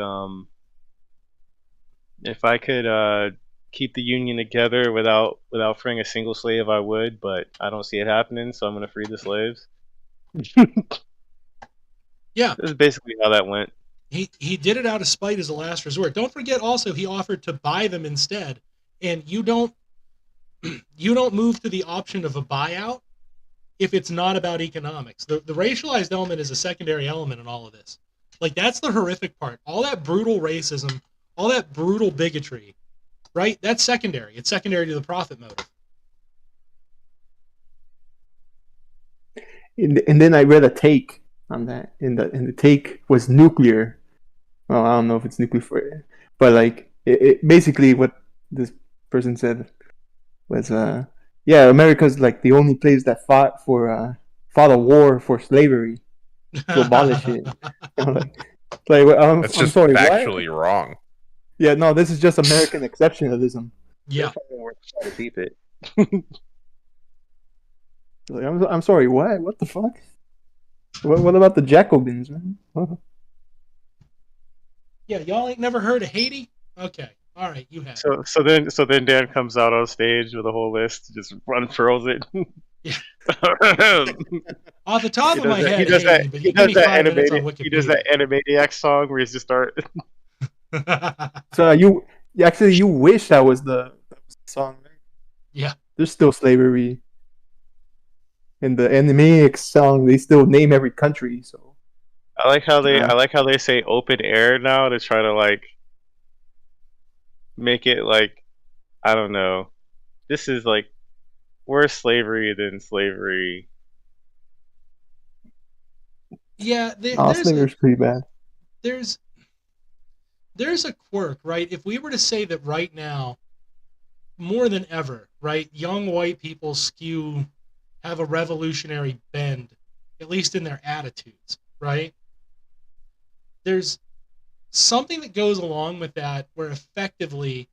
if I could keep the Union together without freeing a single slave, I would, but I don't see it happening, so I'm gonna free the slaves. Yeah, this is basically how that went. He did it out of spite as a last resort. Don't forget, also, he offered to buy them instead, and you don't move to the option of a buyout if it's not about economics. The racialized element is a secondary element in all of this. Like, that's the horrific part. All that brutal racism, all that brutal bigotry, right? That's secondary. It's secondary to the profit motive. And then I read a take on that, and the take was nuclear. Well, I don't know if it's nuclear for it, but like it basically what this person said was, America's like the only place that fought a war for slavery to abolish it. That's just factually wrong. Yeah, no, this is just American exceptionalism. Yeah, try to keep it. I'm sorry, what? What the fuck? What about the Jacobins, man? Yeah, y'all ain't never heard of Haiti? Okay, all right, you have. So then Dan comes out on stage with a whole list, just unfurls it. Yeah. Off the top of my head, he does that Animaniac song where he's just start. So you wish that was the song, right? Yeah. There's still slavery. In the Animaniac song, they still name every country. So I like how they say open air now to try to like make it like, I don't know. This is like worse slavery than slavery. Yeah, slavery's pretty bad. There's a quirk, right? If we were to say that right now, more than ever, right, young white people have a revolutionary bend, at least in their attitudes, right? There's something that goes along with that where effectively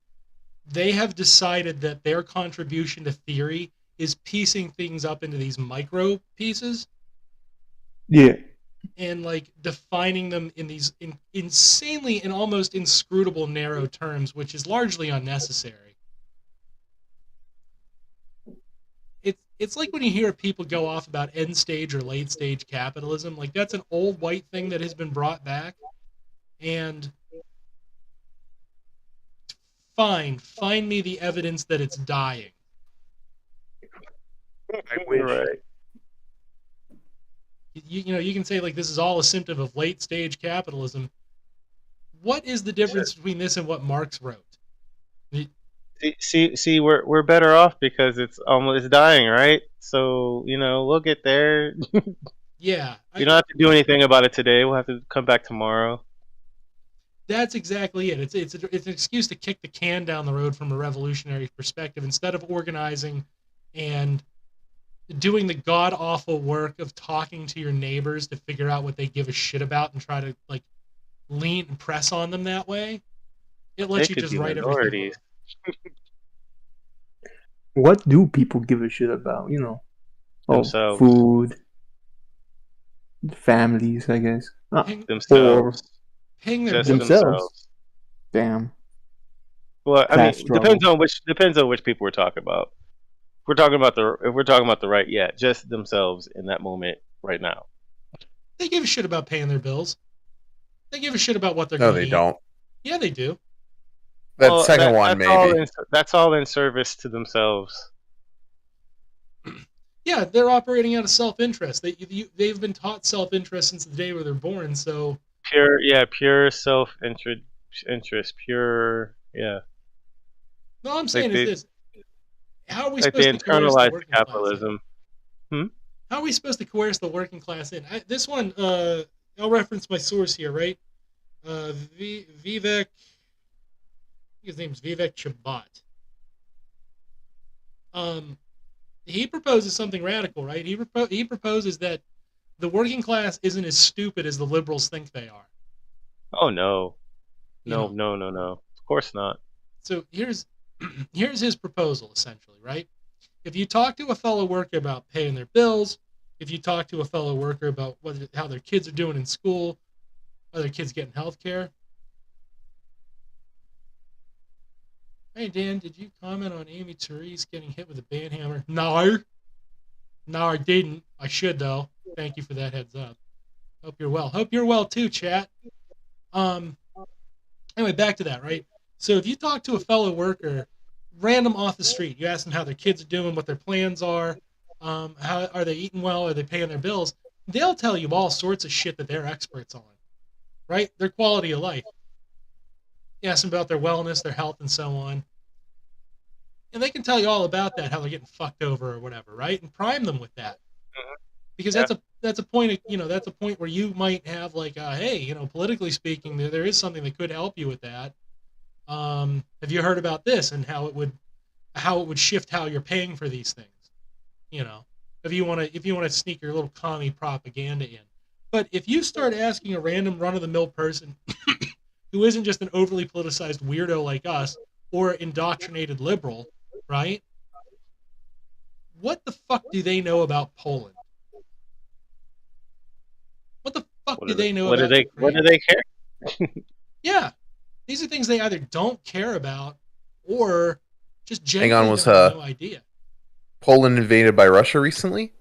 they have decided that their contribution to theory is piecing things up into these micro pieces. Yeah. And like defining them in these insanely and almost inscrutable narrow terms, which is largely unnecessary. It's like when you hear people go off about end stage or late stage capitalism. Like, that's an old white thing that has been brought back. And find me the evidence that it's dying. I wish. Right. You can say like this is all a symptom of late stage capitalism. what is the difference between this and what Marx wrote? See, we're better off because it's dying, right? So we'll get there. Yeah, you don't have to do anything about it today. We'll have to come back tomorrow. That's exactly it. It's an excuse to kick the can down the road from a revolutionary perspective instead of organizing and doing the god awful work of talking to your neighbors to figure out what they give a shit about and try to like lean and press on them that way. It lets you just write everything off. What do people give a shit about? Themselves. Food, families, I guess. Themselves. Paying their themselves. Damn. Well, I mean, depends on which people we're talking about. If we're talking about the right, yeah, just themselves in that moment right now. They give a shit about paying their bills. They give a shit about what they're going to eat. No, they don't. Yeah, they do. That second one, maybe. That's all in service to themselves. Yeah, they're operating out of self-interest. They've been taught self-interest since the day where they're born. So pure self-interest, pure, yeah. No, I'm saying is this: how are we supposed to internalize capitalism? How are we supposed to coerce the working class in? This one, I'll reference my source here, right? Vivek. His name's Vivek Chabat. He proposes something radical, right? He proposes that the working class isn't as stupid as the liberals think they are. Oh no, no. Of course not. So here's his proposal, essentially, right? If you talk to a fellow worker about paying their bills, if you talk to a fellow worker about how their kids are doing in school, are their kids getting health care? Hey, Dan, did you comment on Amy Therese getting hit with a band hammer? No, I didn't. I should, though. Thank you for that heads up. Hope you're well. Hope you're well, too, chat. Anyway, back to that, right? So if you talk to a fellow worker, random off the street, you ask them how their kids are doing, what their plans are, how are they eating well, are they paying their bills, they'll tell you all sorts of shit that they're experts on, right? Their quality of life. You ask them about their wellness, their health, and so on. And they can tell you all about that, how they're getting fucked over or whatever, right? And prime them with that. Because that's a point, that's a point where you might have like, hey, politically speaking, there is something that could help you with that. Have you heard about this and how it would shift how you're paying for these things? If you want to sneak your little commie propaganda in. But if you start asking a random run-of-the-mill person who isn't just an overly politicized weirdo like us or indoctrinated liberal, right? What the fuck do they know about Poland? What the fuck do they know about Ukraine? What do they care? Yeah. These are things they either don't care about or just genuinely have no idea. Poland invaded by Russia recently?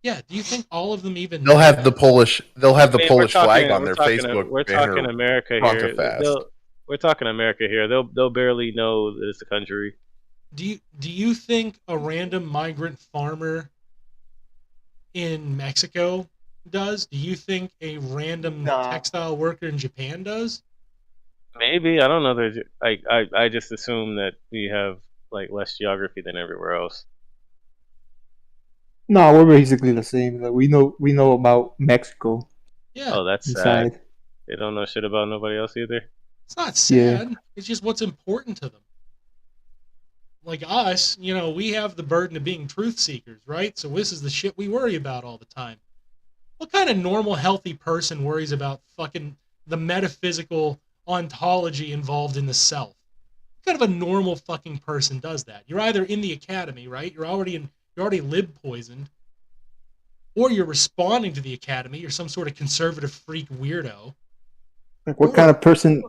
Yeah, do you think all of them even They'll have the Polish flag on their Facebook. We're talking America here. We're talking America here. They'll barely know that it's a country. Do you think a random migrant farmer in Mexico does? Do you think a random textile worker in Japan does? Maybe, I don't know. I just assume that we have like less geography than everywhere else. No, we're basically the same. Like, we know about Mexico. Yeah. Oh, that's sad. They don't know shit about nobody else either. It's not sad. Yeah. It's just what's important to them. Like us, we have the burden of being truth seekers, right? So this is the shit we worry about all the time. What kind of normal, healthy person worries about fucking the metaphysical ontology involved in the self? What kind of a normal fucking person does that? You're either in the academy, right? You're already lib poisoned, or you're responding to the academy. You're some sort of conservative freak weirdo. Like what kind of person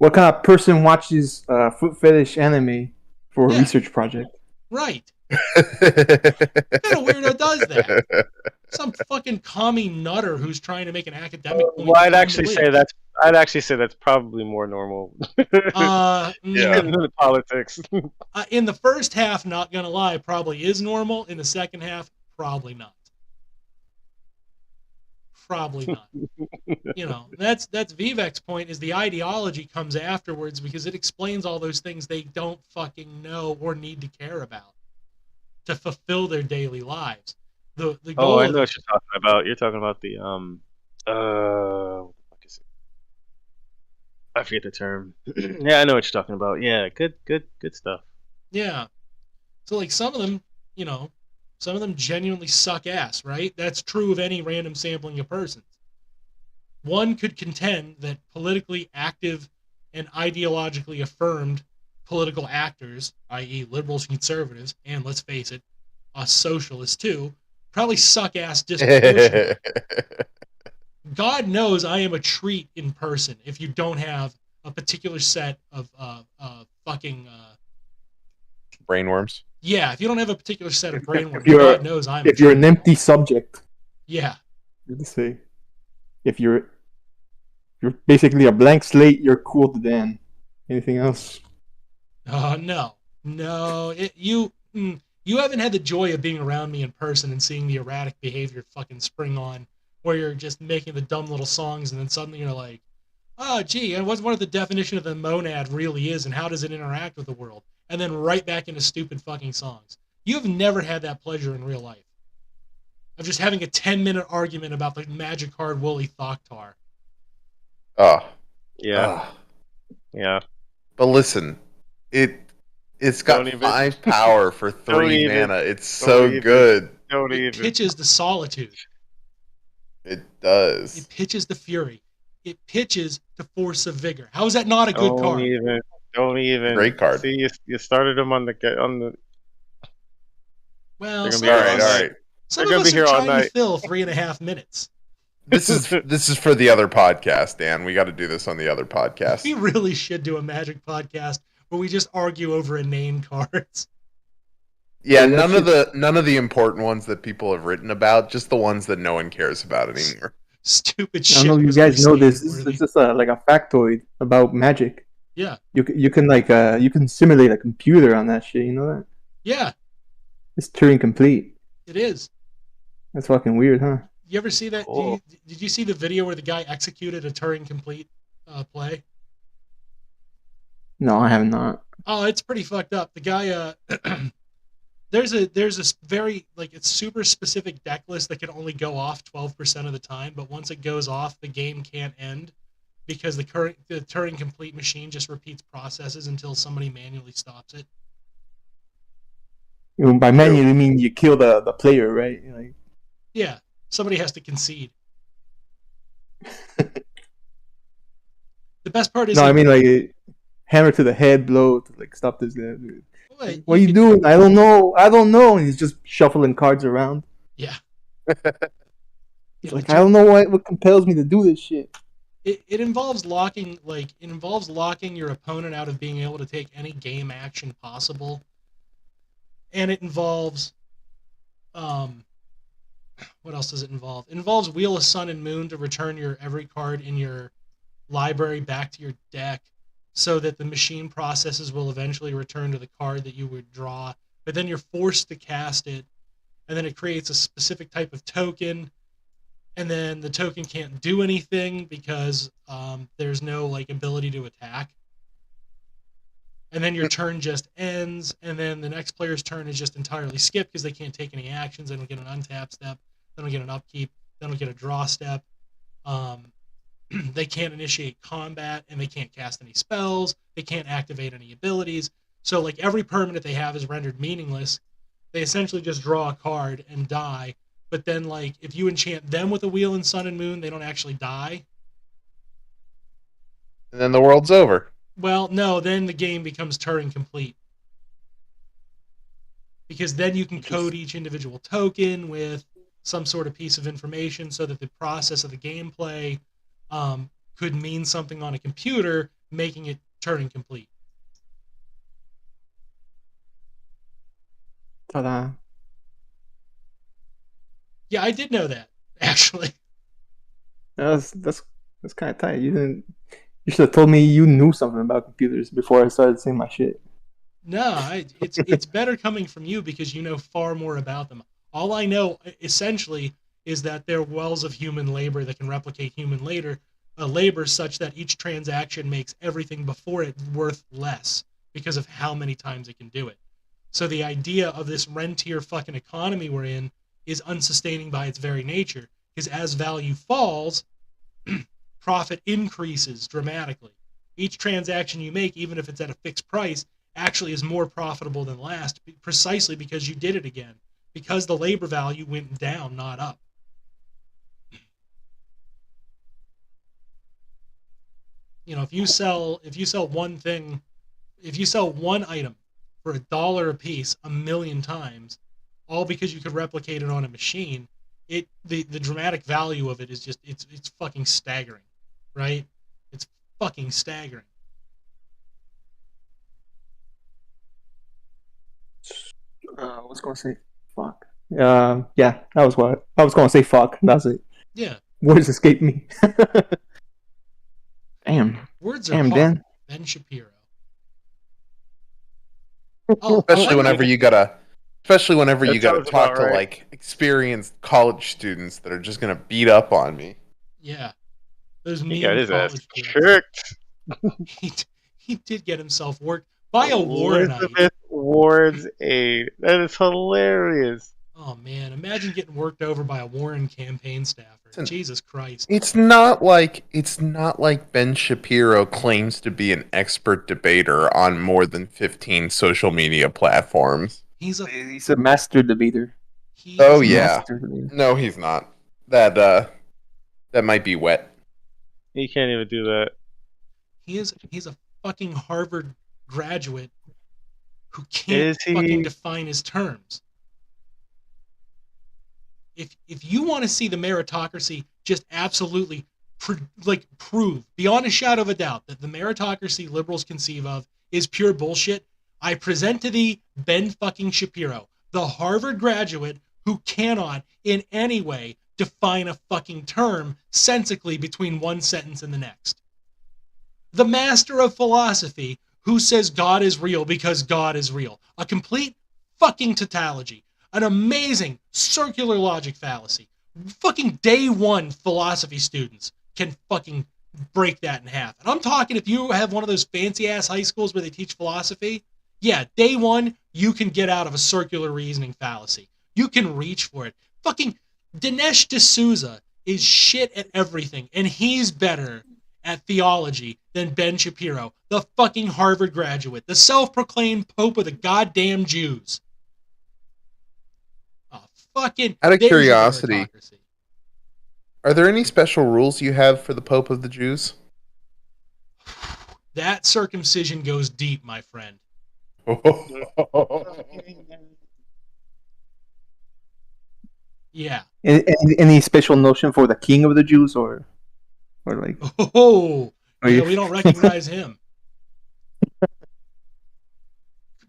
watches foot fetish anime for a research project? Right. What kind of weirdo does that? Some fucking commie nutter who's trying to make an academic point. Well, I'd actually say that's probably more normal. Yeah. In the politics. In the first half, not gonna lie, probably is normal. In the second half, probably not. Probably not. That's Vivek's point, is the ideology comes afterwards because it explains all those things they don't fucking know or need to care about to fulfill their daily lives. The goal I of know what you're talking about. You're talking about the what the fuck is it? I forget the term. Yeah, I know what you're talking about. Yeah, good stuff. Yeah. So like some of them, some of them genuinely suck ass, right? That's true of any random sampling of persons. One could contend that politically active and ideologically affirmed political actors, i.e., liberals and conservatives, and let's face it, us socialists too, probably suck ass disproportionately. God knows I am a treat in person if you don't have a particular set of fucking brainworms. Yeah, if you don't have a particular set of brainworms, God knows I'm. If you're an empty subject. Yeah. Let's say, if you're basically a blank slate, you're cool to Dan. Anything else? No. You haven't had the joy of being around me in person and seeing the erratic behavior fucking spring on, where you're just making the dumb little songs and then suddenly you're like, oh, gee, and what the definition of the monad really is and how does it interact with the world? And then right back into stupid fucking songs. You've never had that pleasure in real life. Of just having a 10-minute argument about the magic card Wooly Thoktar. Oh. Yeah. Yeah. But listen, it's got 5 power for 3 mana. It's so good. It pitches the solitude. It does. It pitches the fury. It pitches the force of vigor. How is that not a good card? Don't even. Great card. See, you started them on the. Well, all right. Some of us are trying to fill 3.5 minutes. This is for the other podcast, Dan. We got to do this on the other podcast. We really should do a Magic podcast where we just argue over inane cards. Yeah, none of the important ones that people have written about, just the ones that no one cares about anymore. Stupid shit. I don't know if you guys know this. This is just like a factoid about Magic. Yeah. You can simulate a computer on that shit. You know that? Yeah. It's Turing complete. It is. That's fucking weird, huh? You ever see that? Cool. Did you see the video where the guy executed a Turing complete play? No, I have not. Oh, it's pretty fucked up. The guy, there's this very it's super specific deck list that can only go off 12% of the time, but once it goes off, the game can't end because the Turing complete machine just repeats processes until somebody manually stops it. By manually, you mean you kill the player, right? Yeah, somebody has to concede. The best part is I mean hammer to the head blow to stop this guy. Wait, what are you doing? I don't know. And he's just shuffling cards around. Yeah. He's I don't know what compels me to do this shit. It involves locking your opponent out of being able to take any game action possible. And it involves what else does it involve? It involves Wheel of Sun and Moon to return every card in your library back to your deck so that the machine processes will eventually return to the card that you would draw, but then you're forced to cast it, and then it creates a specific type of token, and then the token can't do anything because there's no ability to attack. And then your turn just ends, and then the next player's turn is just entirely skipped because they can't take any actions. They don't get an untap step. They don't get an upkeep. They don't get a draw step. They can't initiate combat, and they can't cast any spells. They can't activate any abilities. So, every permanent they have is rendered meaningless. They essentially just draw a card and die. But then, if you enchant them with a Wheel and Sun and Moon, they don't actually die. And then the world's over. Well, no, then the game becomes Turing complete. Because then you can code each individual token with some sort of piece of information so that the process of the gameplay could mean something on a computer, making it Turing complete. Ta-da. Yeah, I did know that, actually. That's kind of tight. You should have told me you knew something about computers before I started saying my shit. No, it's better coming from you because you know far more about them. All I know, essentially, is that they're wells of human labor that can replicate human labor such that each transaction makes everything before it worth less because of how many times it can do it. So the idea of this rentier fucking economy we're in is unsustaining by its very nature, because as value falls, profit increases dramatically. Each transaction you make, even if it's at a fixed price, actually is more profitable than last, precisely because you did it again, because the labor value went down, not up. You know, if you sell one item for $1 a piece 1,000,000 times, all because you could replicate it on a machine, the dramatic value of it is just it's fucking staggering, right? It's fucking staggering. I was gonna say fuck. Yeah, that was what I was gonna say. Fuck. That's it. Yeah. Words escape me. Damn. Words are Damn, hard. Ben Shapiro. Oh, especially whenever you gotta talk to like experienced college students that are just gonna beat up on me. Yeah, those mean college kids. He did get himself worked by a Warrenite. Elizabeth Ward's aide. That is hilarious. Oh man, imagine getting worked over by a Warren campaign staffer. Jesus Christ. It's not like Ben Shapiro claims to be an expert debater on more than 15 social media platforms. He's a master debater. Oh yeah. No, he's not. That might be wet. He can't even do that. He's a fucking Harvard graduate who can't fucking define his terms. If you want to see the meritocracy just absolutely prove beyond a shadow of a doubt that the meritocracy liberals conceive of is pure bullshit, I present to thee Ben fucking Shapiro, the Harvard graduate who cannot in any way define a fucking term sensically between one sentence and the next. The master of philosophy who says God is real because God is real. A complete fucking tautology. An amazing circular logic fallacy. Fucking day one philosophy students can fucking break that in half. And I'm talking if you have one of those fancy ass high schools where they teach philosophy, yeah, day one, you can get out of a circular reasoning fallacy. You can reach for it. Fucking Dinesh D'Souza is shit at everything, and he's better at theology than Ben Shapiro, the fucking Harvard graduate, the self-proclaimed Pope of the goddamn Jews. Fucking out of curiosity, are there any special rules you have for the Pope of the Jews? That circumcision goes deep, my friend. Yeah. Any special notion for the King of the Jews, or like? Oh, yeah, we don't recognize him.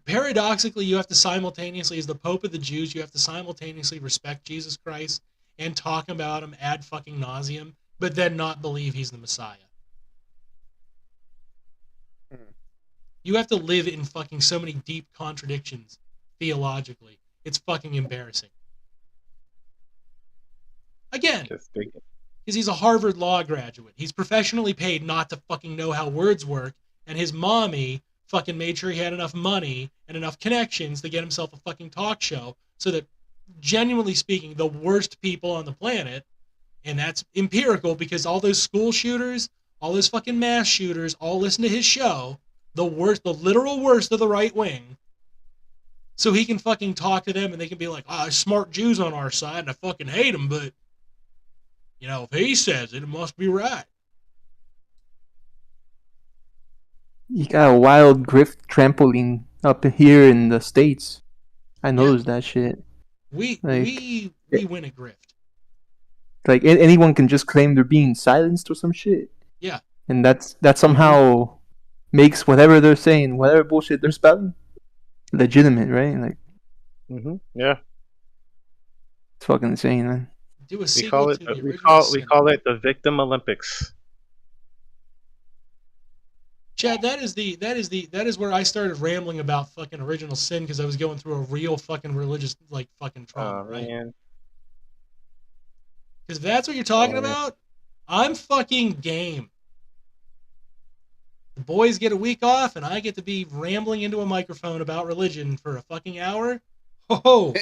Paradoxically, you have to simultaneously, as the Pope of the Jews, you have to simultaneously respect Jesus Christ and talk about him ad fucking nauseum, but then not believe he's the Messiah. You have to live in fucking so many deep contradictions theologically. It's fucking embarrassing. Again, because he's a Harvard law graduate. He's professionally paid not to fucking know how words work, and his mommy fucking made sure he had enough money and enough connections to get himself a fucking talk show so that, genuinely speaking, the worst people on the planet, and that's empirical because all those school shooters, all those fucking mass shooters all listen to his show, the literal worst of the right wing, so he can fucking talk to them and they can be like, smart Jews on our side and I fucking hate them, but, you know, if he says it, it must be right. You got a wild grift trampoline up here in the States. I noticed that shit. We win a grift. Like anyone can just claim they're being silenced or some shit. Yeah. And that somehow makes whatever they're saying, whatever bullshit they're spouting, legitimate, right? Like. Yeah. It's fucking insane, man. We call it the Victim Olympics. Chad, that is where I started rambling about fucking original sin because I was going through a real fucking religious fucking trauma, right? Man. Because if that's what you're talking about, I'm fucking game. The boys get a week off, and I get to be rambling into a microphone about religion for a fucking hour. Ho!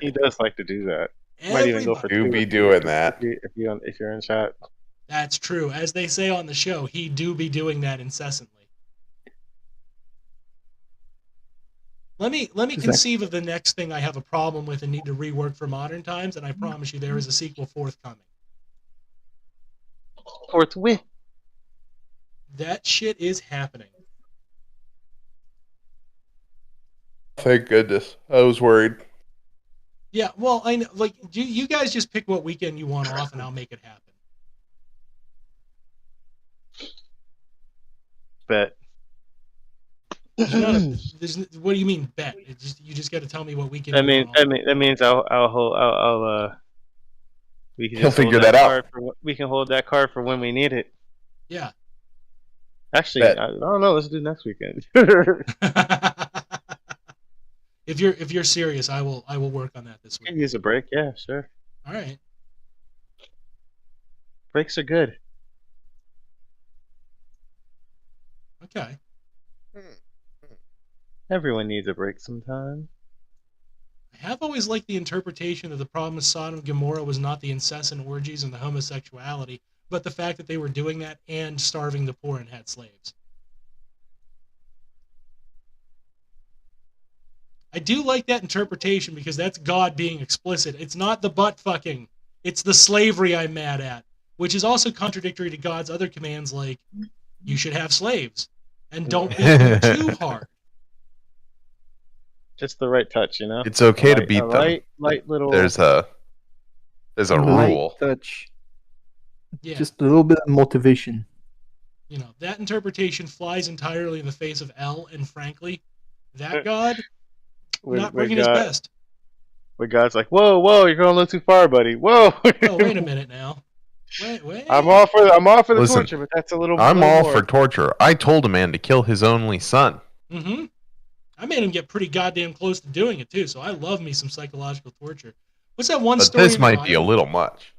He does like to do that. Might even go for do be doing that. if you're in chat. That's true. As they say on the show, he do be doing that incessantly. Let me conceive of the next thing I have a problem with and need to rework for modern times, and I promise you there is a sequel forthcoming. Forthwith. That shit is happening. Thank goodness. I was worried. Yeah, well, I know. Like, you guys just pick what weekend you want off, and I'll make it happen. Bet. What do you mean bet? You just got to tell me what weekend. That means I'll we can He'll figure that out. We can hold that card for when we need it. Yeah. Actually, I don't know. Let's do next weekend. If you're serious, I will work on that this week. Use a break. Yeah, sure. All right. Breaks are good. Okay. Everyone needs a break sometime. I have always liked the interpretation that the problem with Sodom and Gomorrah was not the incessant orgies and the homosexuality, but the fact that they were doing that and starving the poor and had slaves. I do like that interpretation because that's God being explicit. It's not the butt fucking. It's the slavery I'm mad at, which is also contradictory to God's other commands like, you should have slaves and don't beat them too hard. Just the right touch, you know. It's okay to beat them. Light little. There's a rule. Touch. Yeah. Just a little bit of motivation. You know, that interpretation flies entirely in the face of El, and frankly, that God not bringing his best. Where God's like, whoa, you're going a little too far, buddy. Whoa. Oh, wait a minute now. Wait. I'm all for the torture, but that's a little. I'm all for torture. I told a man to kill his only son. Mm-hmm. I made him get pretty goddamn close to doing it too, so I love me some psychological torture. What's that one story? But this might be a little much.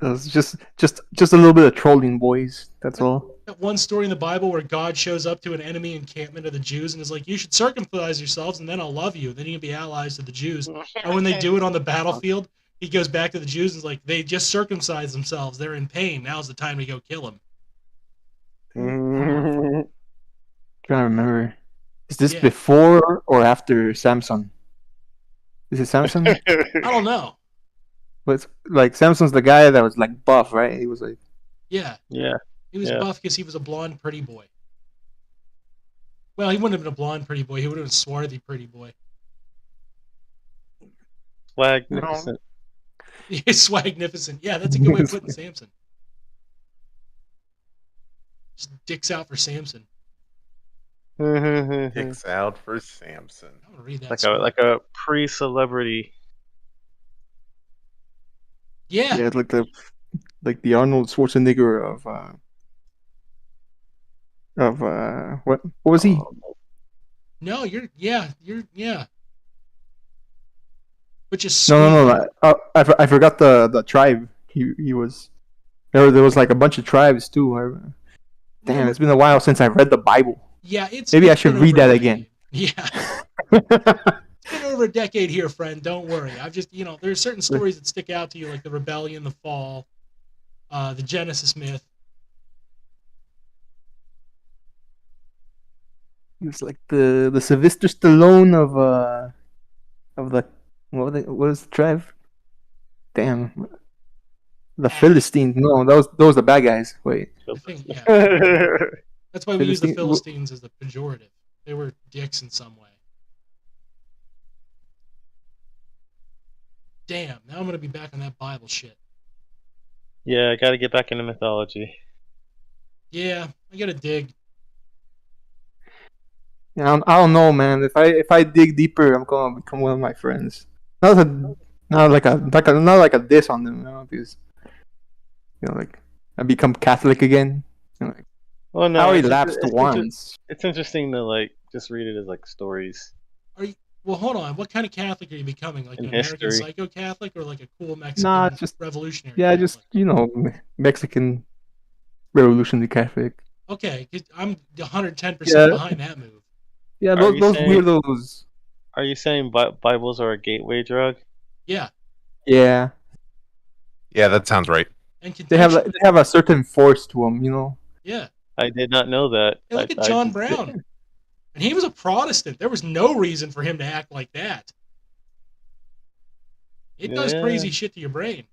It's just a little bit of trolling, boys. That's all. That one story in the Bible where God shows up to an enemy encampment of the Jews and is like, you should circumcise yourselves and then I'll love you. Then you can be allies to the Jews. And when they do it on the battlefield, he goes back to the Jews and is like, they just circumcised themselves. They're in pain. Now's the time to go kill them. Trying to remember. Is this before or after Samson? Is it Samson? I don't know. But it's like Samson's the guy that was like buff, right? He was like, yeah. He was buff because he was a blonde, pretty boy. Well, he wouldn't have been a blonde, pretty boy. He would have been a swarthy, pretty boy. Swagnificent. Swagnificent. Yeah, that's a good way of putting Samson. Just dicks out for Samson. Dicks out for Samson. I want to read that. Like a pre-celebrity. Yeah. Yeah, like the Arnold Schwarzenegger of what was he? No, you're. But just no. I forgot the tribe. He was there was like a bunch of tribes too. Damn, it's been a while since I read the Bible. Yeah, maybe I should read that again. Yeah. It's been over a decade here, friend. Don't worry. I've just, there's certain stories that stick out to you, like the rebellion, the fall, the Genesis myth. It's like the Sylvester Stallone of the what was the tribe? Damn, the Philistines. No, those the bad guys. Wait. I think, yeah. That's why we use the Philistines as the pejorative. They were dicks in some way. Damn, now I'm going to be back on that Bible shit. Yeah, I got to get back into mythology. Yeah, I got to dig. Yeah, I don't know, man. If I dig deeper, I'm gonna become one of my friends. Not like a diss on them, because like I become Catholic again. Well, no, I already lapsed once. It's interesting to like just read it as like stories. Well, hold on. What kind of Catholic are you becoming? Like In an American history. Psycho Catholic or like a cool Nah, Mexican just revolutionary yeah, Catholic? just Mexican revolutionary Catholic. Okay, 'cause I'm 110% Yeah, behind that move. yeah. Are Those you those saying weirdos. Bibles are a gateway drug? Yeah, Yeah, Yeah, that sounds right. and they have contextually. they have a certain force to them. Yeah. I did not know that. Hey, look at I John just Brown. And he was a Protestant. There was no reason for him to act like that. It does yeah. crazy shit to your brain.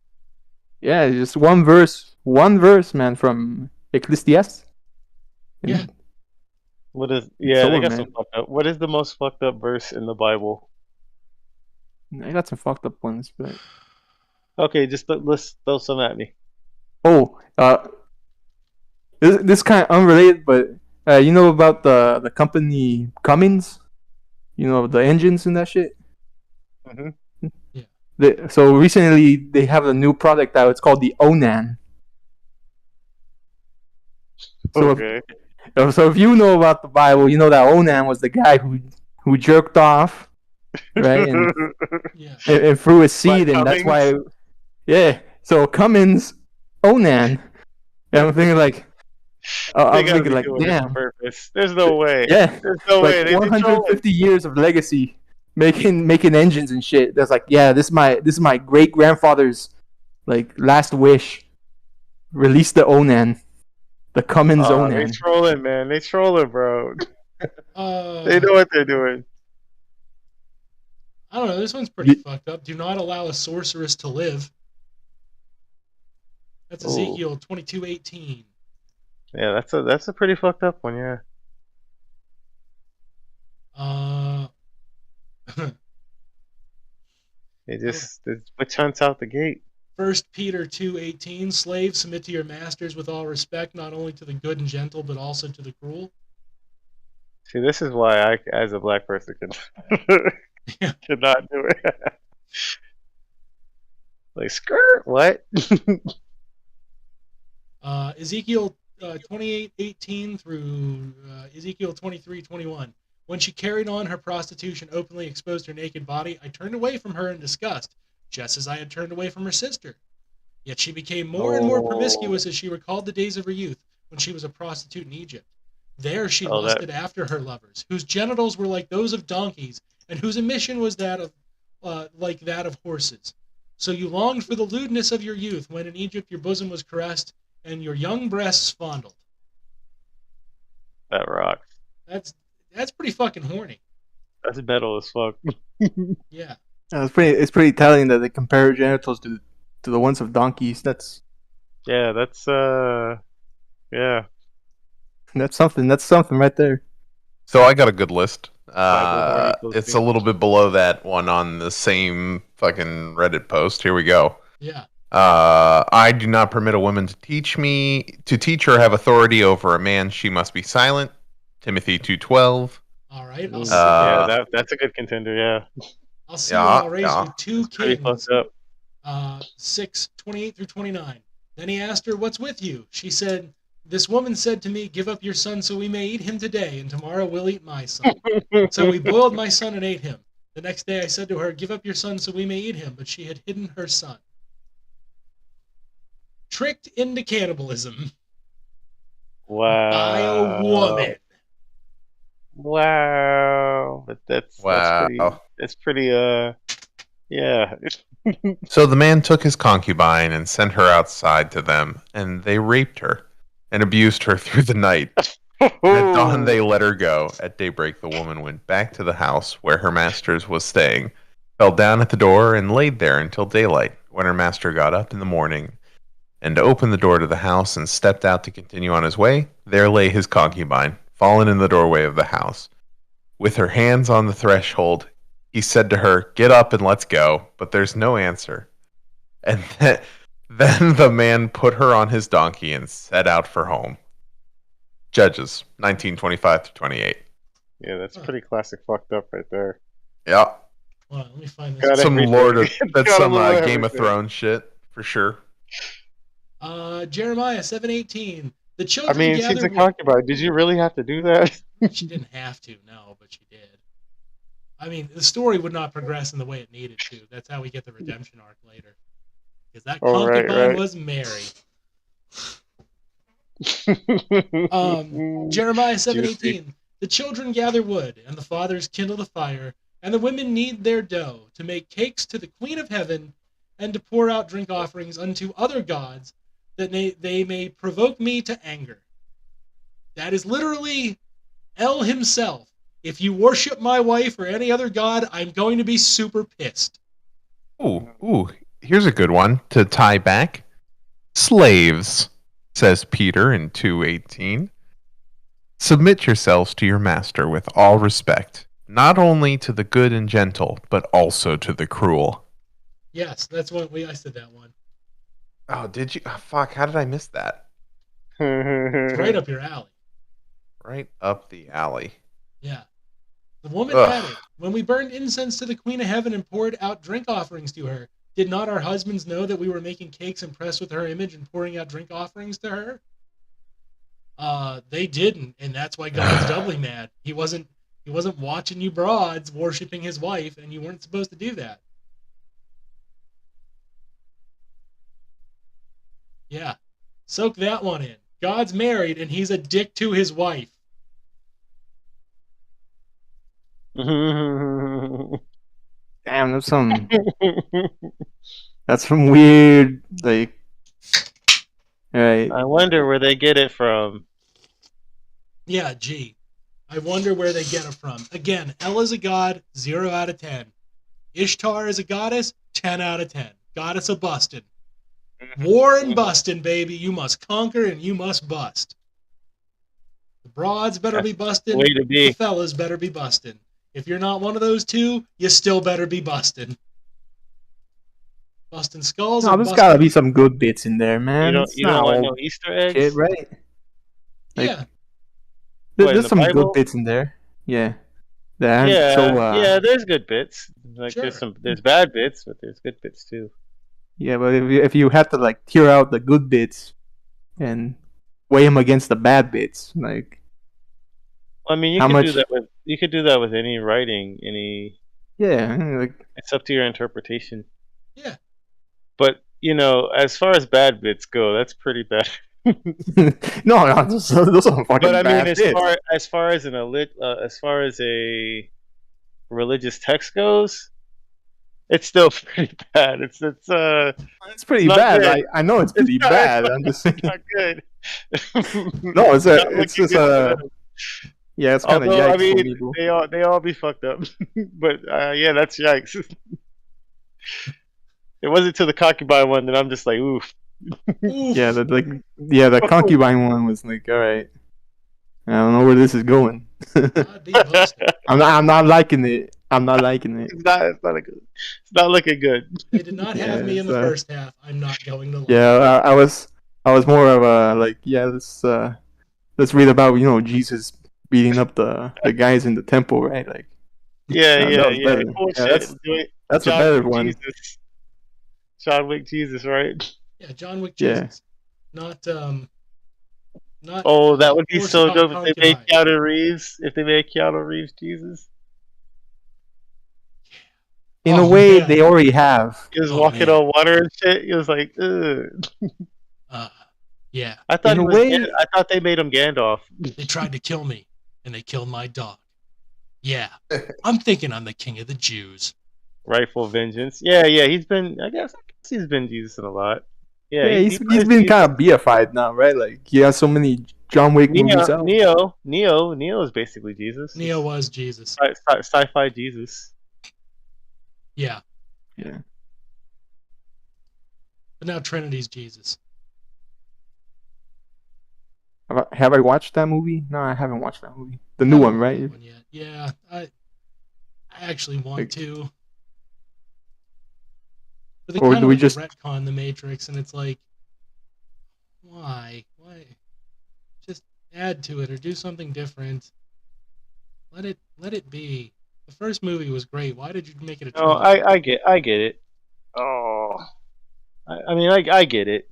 Yeah, just one verse, man, from Ecclesiastes. Yeah. What is? It's Yeah, they over, got some man. fucked up. What is the most fucked up verse in the Bible? I got some fucked up ones, but Okay, just let's throw some at me. oh, this kind of unrelated, but you know about the company Cummins? You know the engines and that shit. Hmm. Yeah. So recently they have a new product out. It's called the Onan. So Okay. if you know about the Bible, you know that Onan was the guy who jerked off, right, Yeah. and threw his By seed, and that's Cummings? why. Yeah. So Cummins Onan. And I'm thinking like, They I'm gotta thinking be like, doing this on damn, purpose. There's no way. yeah, There's no like way. They trolling. 150 years of legacy making engines and shit. That's like, yeah, this is my great grandfather's like last wish. Release the Onan, the Cummins They Onan. trolling, man. They trolling, bro. They Uh, know what they're doing. I don't know. This one's pretty fucked up. Do not allow a sorceress to live. That's Ooh. Ezekiel 22:18. Yeah, that's a pretty fucked up one. Yeah. Uh, It witch hunts out the gate. 1 Peter 2:18. Slaves, submit to your masters with all respect, not only to the good and gentle, but also to the cruel. See, this is why I, as a black person, Yeah. cannot do it. Like skirt, what? Ezekiel 28:18 through Ezekiel 23:21. When she carried on her prostitution, openly exposed her naked body, I turned away from her in disgust, just as I had turned away from her sister. Yet she became more and more promiscuous as she recalled the days of her youth, when she was a prostitute in Egypt. There she Oh, that lusted after her lovers, whose genitals were like those of donkeys, and whose emission was that of like that of horses. So you longed for the lewdness of your youth, when in Egypt your bosom was caressed, and your young breasts fondled. rocks. That's pretty fucking horny. That's metal as fuck. Yeah. It's pretty telling that they compare genitals to the ones of donkeys. Yeah, that's yeah. That's something right there. So I got a good list. Bible horny It's a little bit below that one on the same fucking Reddit post. Here we go. Yeah. I do not permit a woman to teach or have authority over a man. She must be silent. Timothy 2:12. All right. Yeah, that's a good contender. Yeah. I'll see you. I'll raise you two Pretty kings. fucked up. 6:28 through 29. Then he asked her, "What's with you?" She said, "This woman said to me, 'Give up your son so we may eat him today, and tomorrow we'll eat my son.' So we boiled my son and ate him. The next day I said to her, 'Give up your son so we may eat him,' but she had hidden her son." Tricked into cannibalism Wow. by a woman. Wow. But that's pretty yeah. So the man took his concubine and sent her outside to them, and they raped her and abused her through the night. At dawn they let her go. At daybreak the woman went back to the house where her master's was staying, fell down at the door, and laid there until daylight. When her master got up in the morning and opened the door to the house and stepped out to continue on his way, there lay his concubine, fallen in the doorway of the house. With her hands on the threshold, he said to her, "Get up and let's go," but there's no answer. And then the man put her on his donkey and set out for home. Judges, 1925-28. Yeah, that's pretty classic fucked up right there. Yeah. Hold on, let me find this. Some that's some Game of everything. Thrones shit, for sure. Jeremiah 7:18. The I children mean, she's gathered a concubine. Did you really have to do that? She didn't have to, no, but she did. I mean, the story would not progress in the way it needed to. That's how we get the redemption arc later. Because that Oh, right, concubine right. was Mary. Jeremiah 7:18. The children gather wood, and the fathers kindle the fire, and the women knead their dough to make cakes to the Queen of Heaven, and to pour out drink offerings unto other gods, that they may provoke me to anger. That is literally El himself. If you worship my wife or any other god, I'm going to be super pissed. Ooh, here's a good one to tie back. Slaves, says Peter in 2:18. Submit yourselves to your master with all respect, not only to the good and gentle, but also to the cruel. Yes, that's what I said that one. Oh, did you? Oh, fuck, how did I miss that? It's right up your alley. Right up the alley. Yeah. The woman Ugh. added, when we burned incense to the Queen of Heaven and poured out drink offerings to her, did not our husbands know that we were making cakes impressed with her image and pouring out drink offerings to her? They didn't, and that's why God's doubly mad. He wasn't watching you broads worshiping his wife, and you weren't supposed to do that. Yeah. Soak that one in. God's married, and he's a dick to his wife. Damn, that's some weird, like, right. I wonder where they get it from. Yeah, gee. I wonder where they get it from. Again, El is a god, 0 out of 10. Ishtar is a goddess, 10 out of 10. Goddess of bustin'. War and bustin', baby. You must conquer and you must bust. The broads better be bustin'. Way to be. The fellas better be bustin'. If you're not one of those two, you still better be bustin'. Bustin' skulls. No, there's gotta be some good bits in there, man. You don't want no Easter eggs? Shit, right? Like, Yeah. There's some good bits in there. Yeah. Yeah, there's good bits. Like Sure. there's bad bits, but there's good bits too. Yeah, but if you had to like tear out the good bits and weigh them against the bad bits, like, I mean, you could do that with any writing, yeah, like, it's up to your interpretation. Yeah. But as far as bad bits go, that's pretty bad. no, those are fucking But I mean, bad bits. as far as a religious text goes, it's still pretty bad. It's pretty not bad. good. I know it's pretty bad. I'm just saying. not good. No, it's just yeah, it's kind of Although, yikes I mean, for me, bro. they all be fucked up. But yeah, that's yikes. It wasn't to the concubine one that I'm just like, oof. Oof. Yeah, the concubine one was like, all right, I don't know where this is going. God be busted. I'm not liking it. I'm not liking it. It's not looking good. They did not have me in the first half. I'm not going to lie. Yeah, I was more of a like, yeah, let's read about Jesus beating up the guys in the temple, right? Like, Yeah. Bullshit. That's a better one. Jesus. John Wick Jesus, right? Yeah, John Wick Jesus. Not Oh, that would be so dope if they made concubine. Keanu Reeves. If they made Keanu Reeves Jesus. In a way, they already have. He was walking on water and shit. He was like, ugh. Yeah. I thought In I thought they made him Gandalf. They tried to kill me, and they killed my dog. Yeah. I'm thinking I'm the king of the Jews. Rightful vengeance. Yeah. I guess he's been Jesus in a lot. Yeah, he's been kind of beified now, right? Like, he has so many John Wick movies out. Neo is basically Jesus. Neo was Jesus. Sci-fi Jesus. Yeah. Yeah. But now Trinity's Jesus. Have I watched that movie? No, I haven't watched that movie. The new one, right? One yet. Yeah, I actually want to. But they Or kind do of we like just- retcon the Matrix, and it's like, why? Just add to it or do something different. Let it be. The first movie was great. Why did you make it a Oh, trilogy? I get it. Oh, I mean, I get it.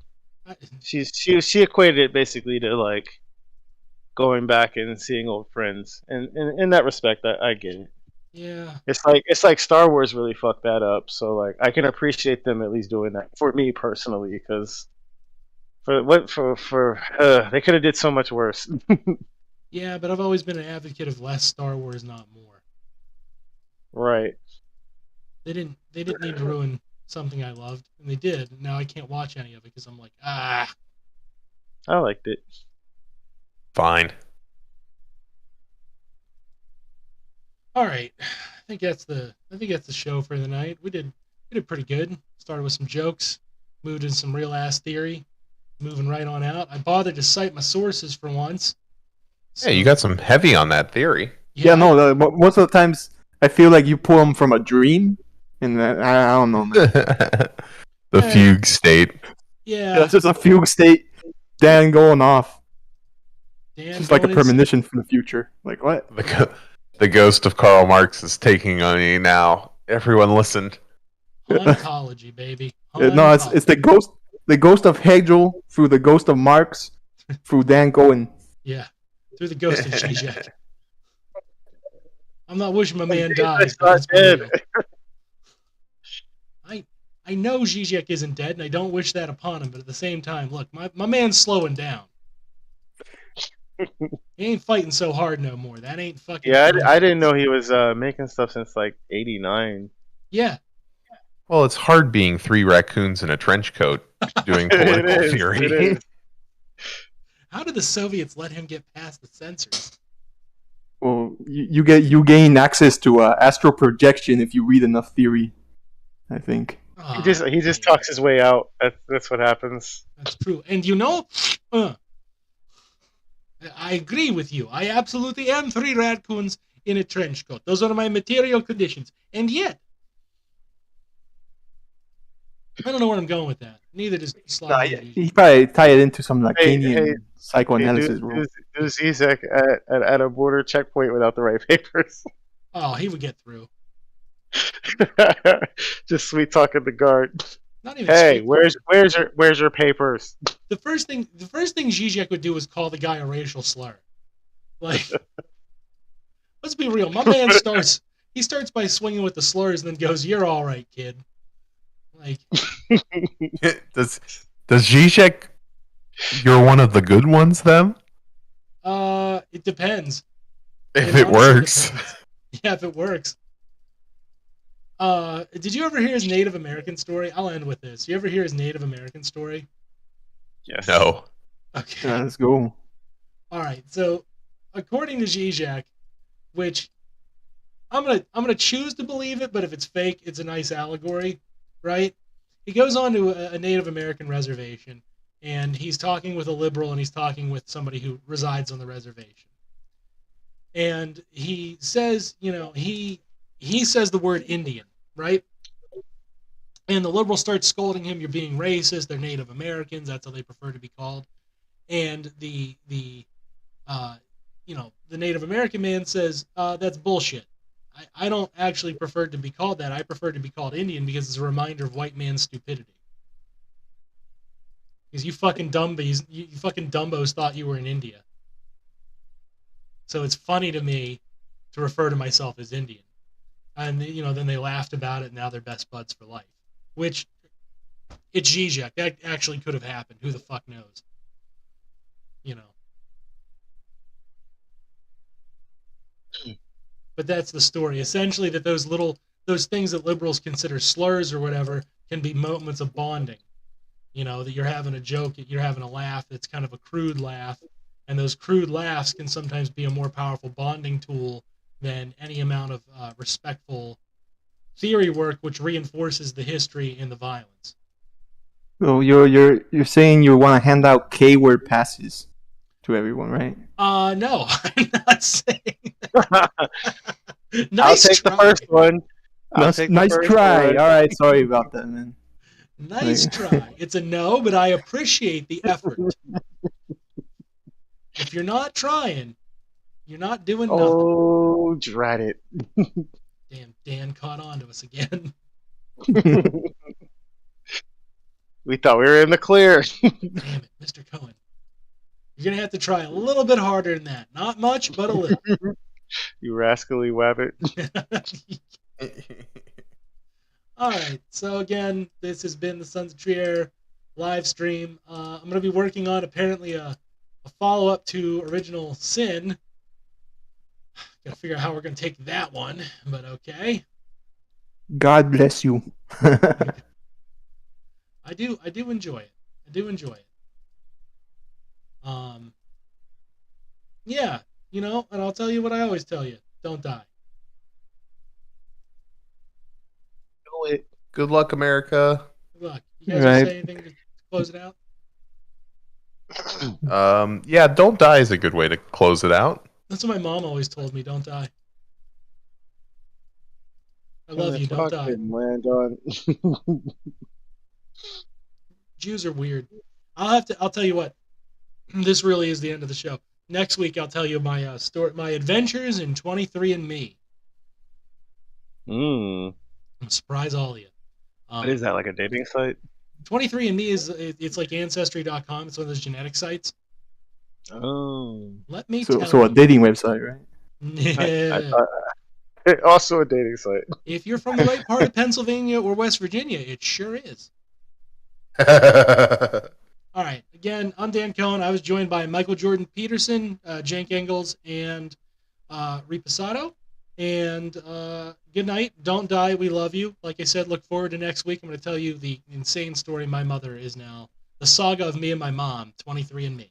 I- She equated it basically to like going back and seeing old friends, and in that respect, I get it. Yeah. It's like Star Wars really fucked that up. So like I can appreciate them at least doing that for me personally because they could have did so much worse. Yeah, but I've always been an advocate of less Star Wars, not more. Right. They didn't need to ruin something I loved, and they did. Now I can't watch any of it because I'm like, ah. I liked it. Fine. All right. I think that's the show for the night. We did pretty good. Started with some jokes, moved in some real ass theory, moving right on out. I bothered to cite my sources for once. Yeah, you got some heavy on that theory. Yeah, no. Most of the times, I feel like you pull them from a dream, and I don't know, man. The fugue state. Yeah. That's just a fugue state. Dan going off. Dan It's just like a going premonition from the future. Like what? The ghost of Karl Marx is taking on me now. Everyone listen. Hauntology, baby. No, it's the ghost of Hegel through the ghost of Marx through Dan Cohen. Yeah, through the ghost of Zizek. I'm not wishing my man dies, but let's be real. I know Zizek isn't dead, and I don't wish that upon him, but at the same time, look, my man's slowing down. He ain't fighting so hard no more. That ain't fucking... Yeah, I didn't know he was making stuff since like '89. Yeah. Well, it's hard being 3 raccoons in a trench coat doing political theory. How did the Soviets let him get past the censors? Well, you gain access to astral projection if you read enough theory, I think. He just talks his way out. That's what happens. That's true. And you know, I agree with you. I absolutely am 3 raccoons in a trench coat. Those are my material conditions. And yet, I don't know where I'm going with that. Neither does Sly. He probably tie it into some Lacanian psychoanalysis rule. Do Zizek at a border checkpoint without the right papers. Oh, he would get through. Just sweet talking the guard. Not even hey, where's your papers? The first thing Zizek would do is call the guy a racial slur. Like, let's be real. My man starts by swinging with the slurs and then goes, "You're all right, kid." Like, does Zizek? You're one of the good ones, then? It depends. If it works. Yeah, if it works. Did you ever hear his Native American story? I'll end with this. You ever hear his Native American story? Yes. No. Okay. Yeah, let's go. All right. So, according to Zizek, which I'm gonna choose to believe it, but if it's fake, it's a nice allegory, right? He goes on to a Native American reservation, and he's talking with a liberal, and he's talking with somebody who resides on the reservation. And he says, he says the word Indian, right? And the liberal starts scolding him, "You're being racist. They're Native Americans. That's how they prefer to be called." And the Native American man says, "That's bullshit. I don't actually prefer to be called that. I prefer to be called Indian because it's a reminder of white man's stupidity. Because you fucking dumbos thought you were in India. So it's funny to me to refer to myself as Indian." And then they laughed about it, and now they're best buds for life. Which, it's Zizek. That actually could have happened. Who the fuck knows? But that's the story. Essentially, that those things that liberals consider slurs or whatever can be moments of bonding. That you're having a joke, that you're having a laugh that's kind of a crude laugh, and those crude laughs can sometimes be a more powerful bonding tool than any amount of respectful theory work, which reinforces the history and the violence. So you're saying you want to hand out K-word passes to everyone, right? No, I'm not saying that. Nice I'll take try. The first one. Nice try. One. All right, sorry about that, man. Nice try. It's a no, but I appreciate the effort. If you're not trying, you're not doing nothing. Oh, drat it. Damn, Dan caught on to us again. We thought we were in the clear. Damn it, Mr. Cohen. You're going to have to try a little bit harder than that. Not much, but a little. You rascally wabbit. All right. So again, this has been the Sons of Trier live stream. I'm going to be working on apparently a follow-up to Original Sin. Got to figure out how we're going to take that one, but okay. God bless you. I do enjoy it. I do enjoy it. Yeah, you know, and I'll tell you what I always tell you: don't die. Do it. Good luck, America. Good luck. You guys want to Right. say anything to close it out? Yeah, don't die is a good way to close it out. That's what my mom always told me: don't die. I love you. Don't die. Fucking land on. Jews are weird. I'll tell you what. This really is the end of the show. Next week, I'll tell you my story, my adventures in 23andMe. Mm. I'll surprise all of you. What is that, like a dating site? 23andMe it's like Ancestry.com. It's one of those genetic sites. Oh. Let me So, tell so a you. dating website, right? Yeah. Also a dating site. If you're from the right part of Pennsylvania or West Virginia, it sure is. All right. Again, I'm Dan Cohen. I was joined by Michael Jordan Peterson, Jank Engels, and Ripasato. And good night. Don't die. We love you. Like I said, look forward to next week. I'm going to tell you the insane story my mother is now. The saga of me and my mom, 23andMe.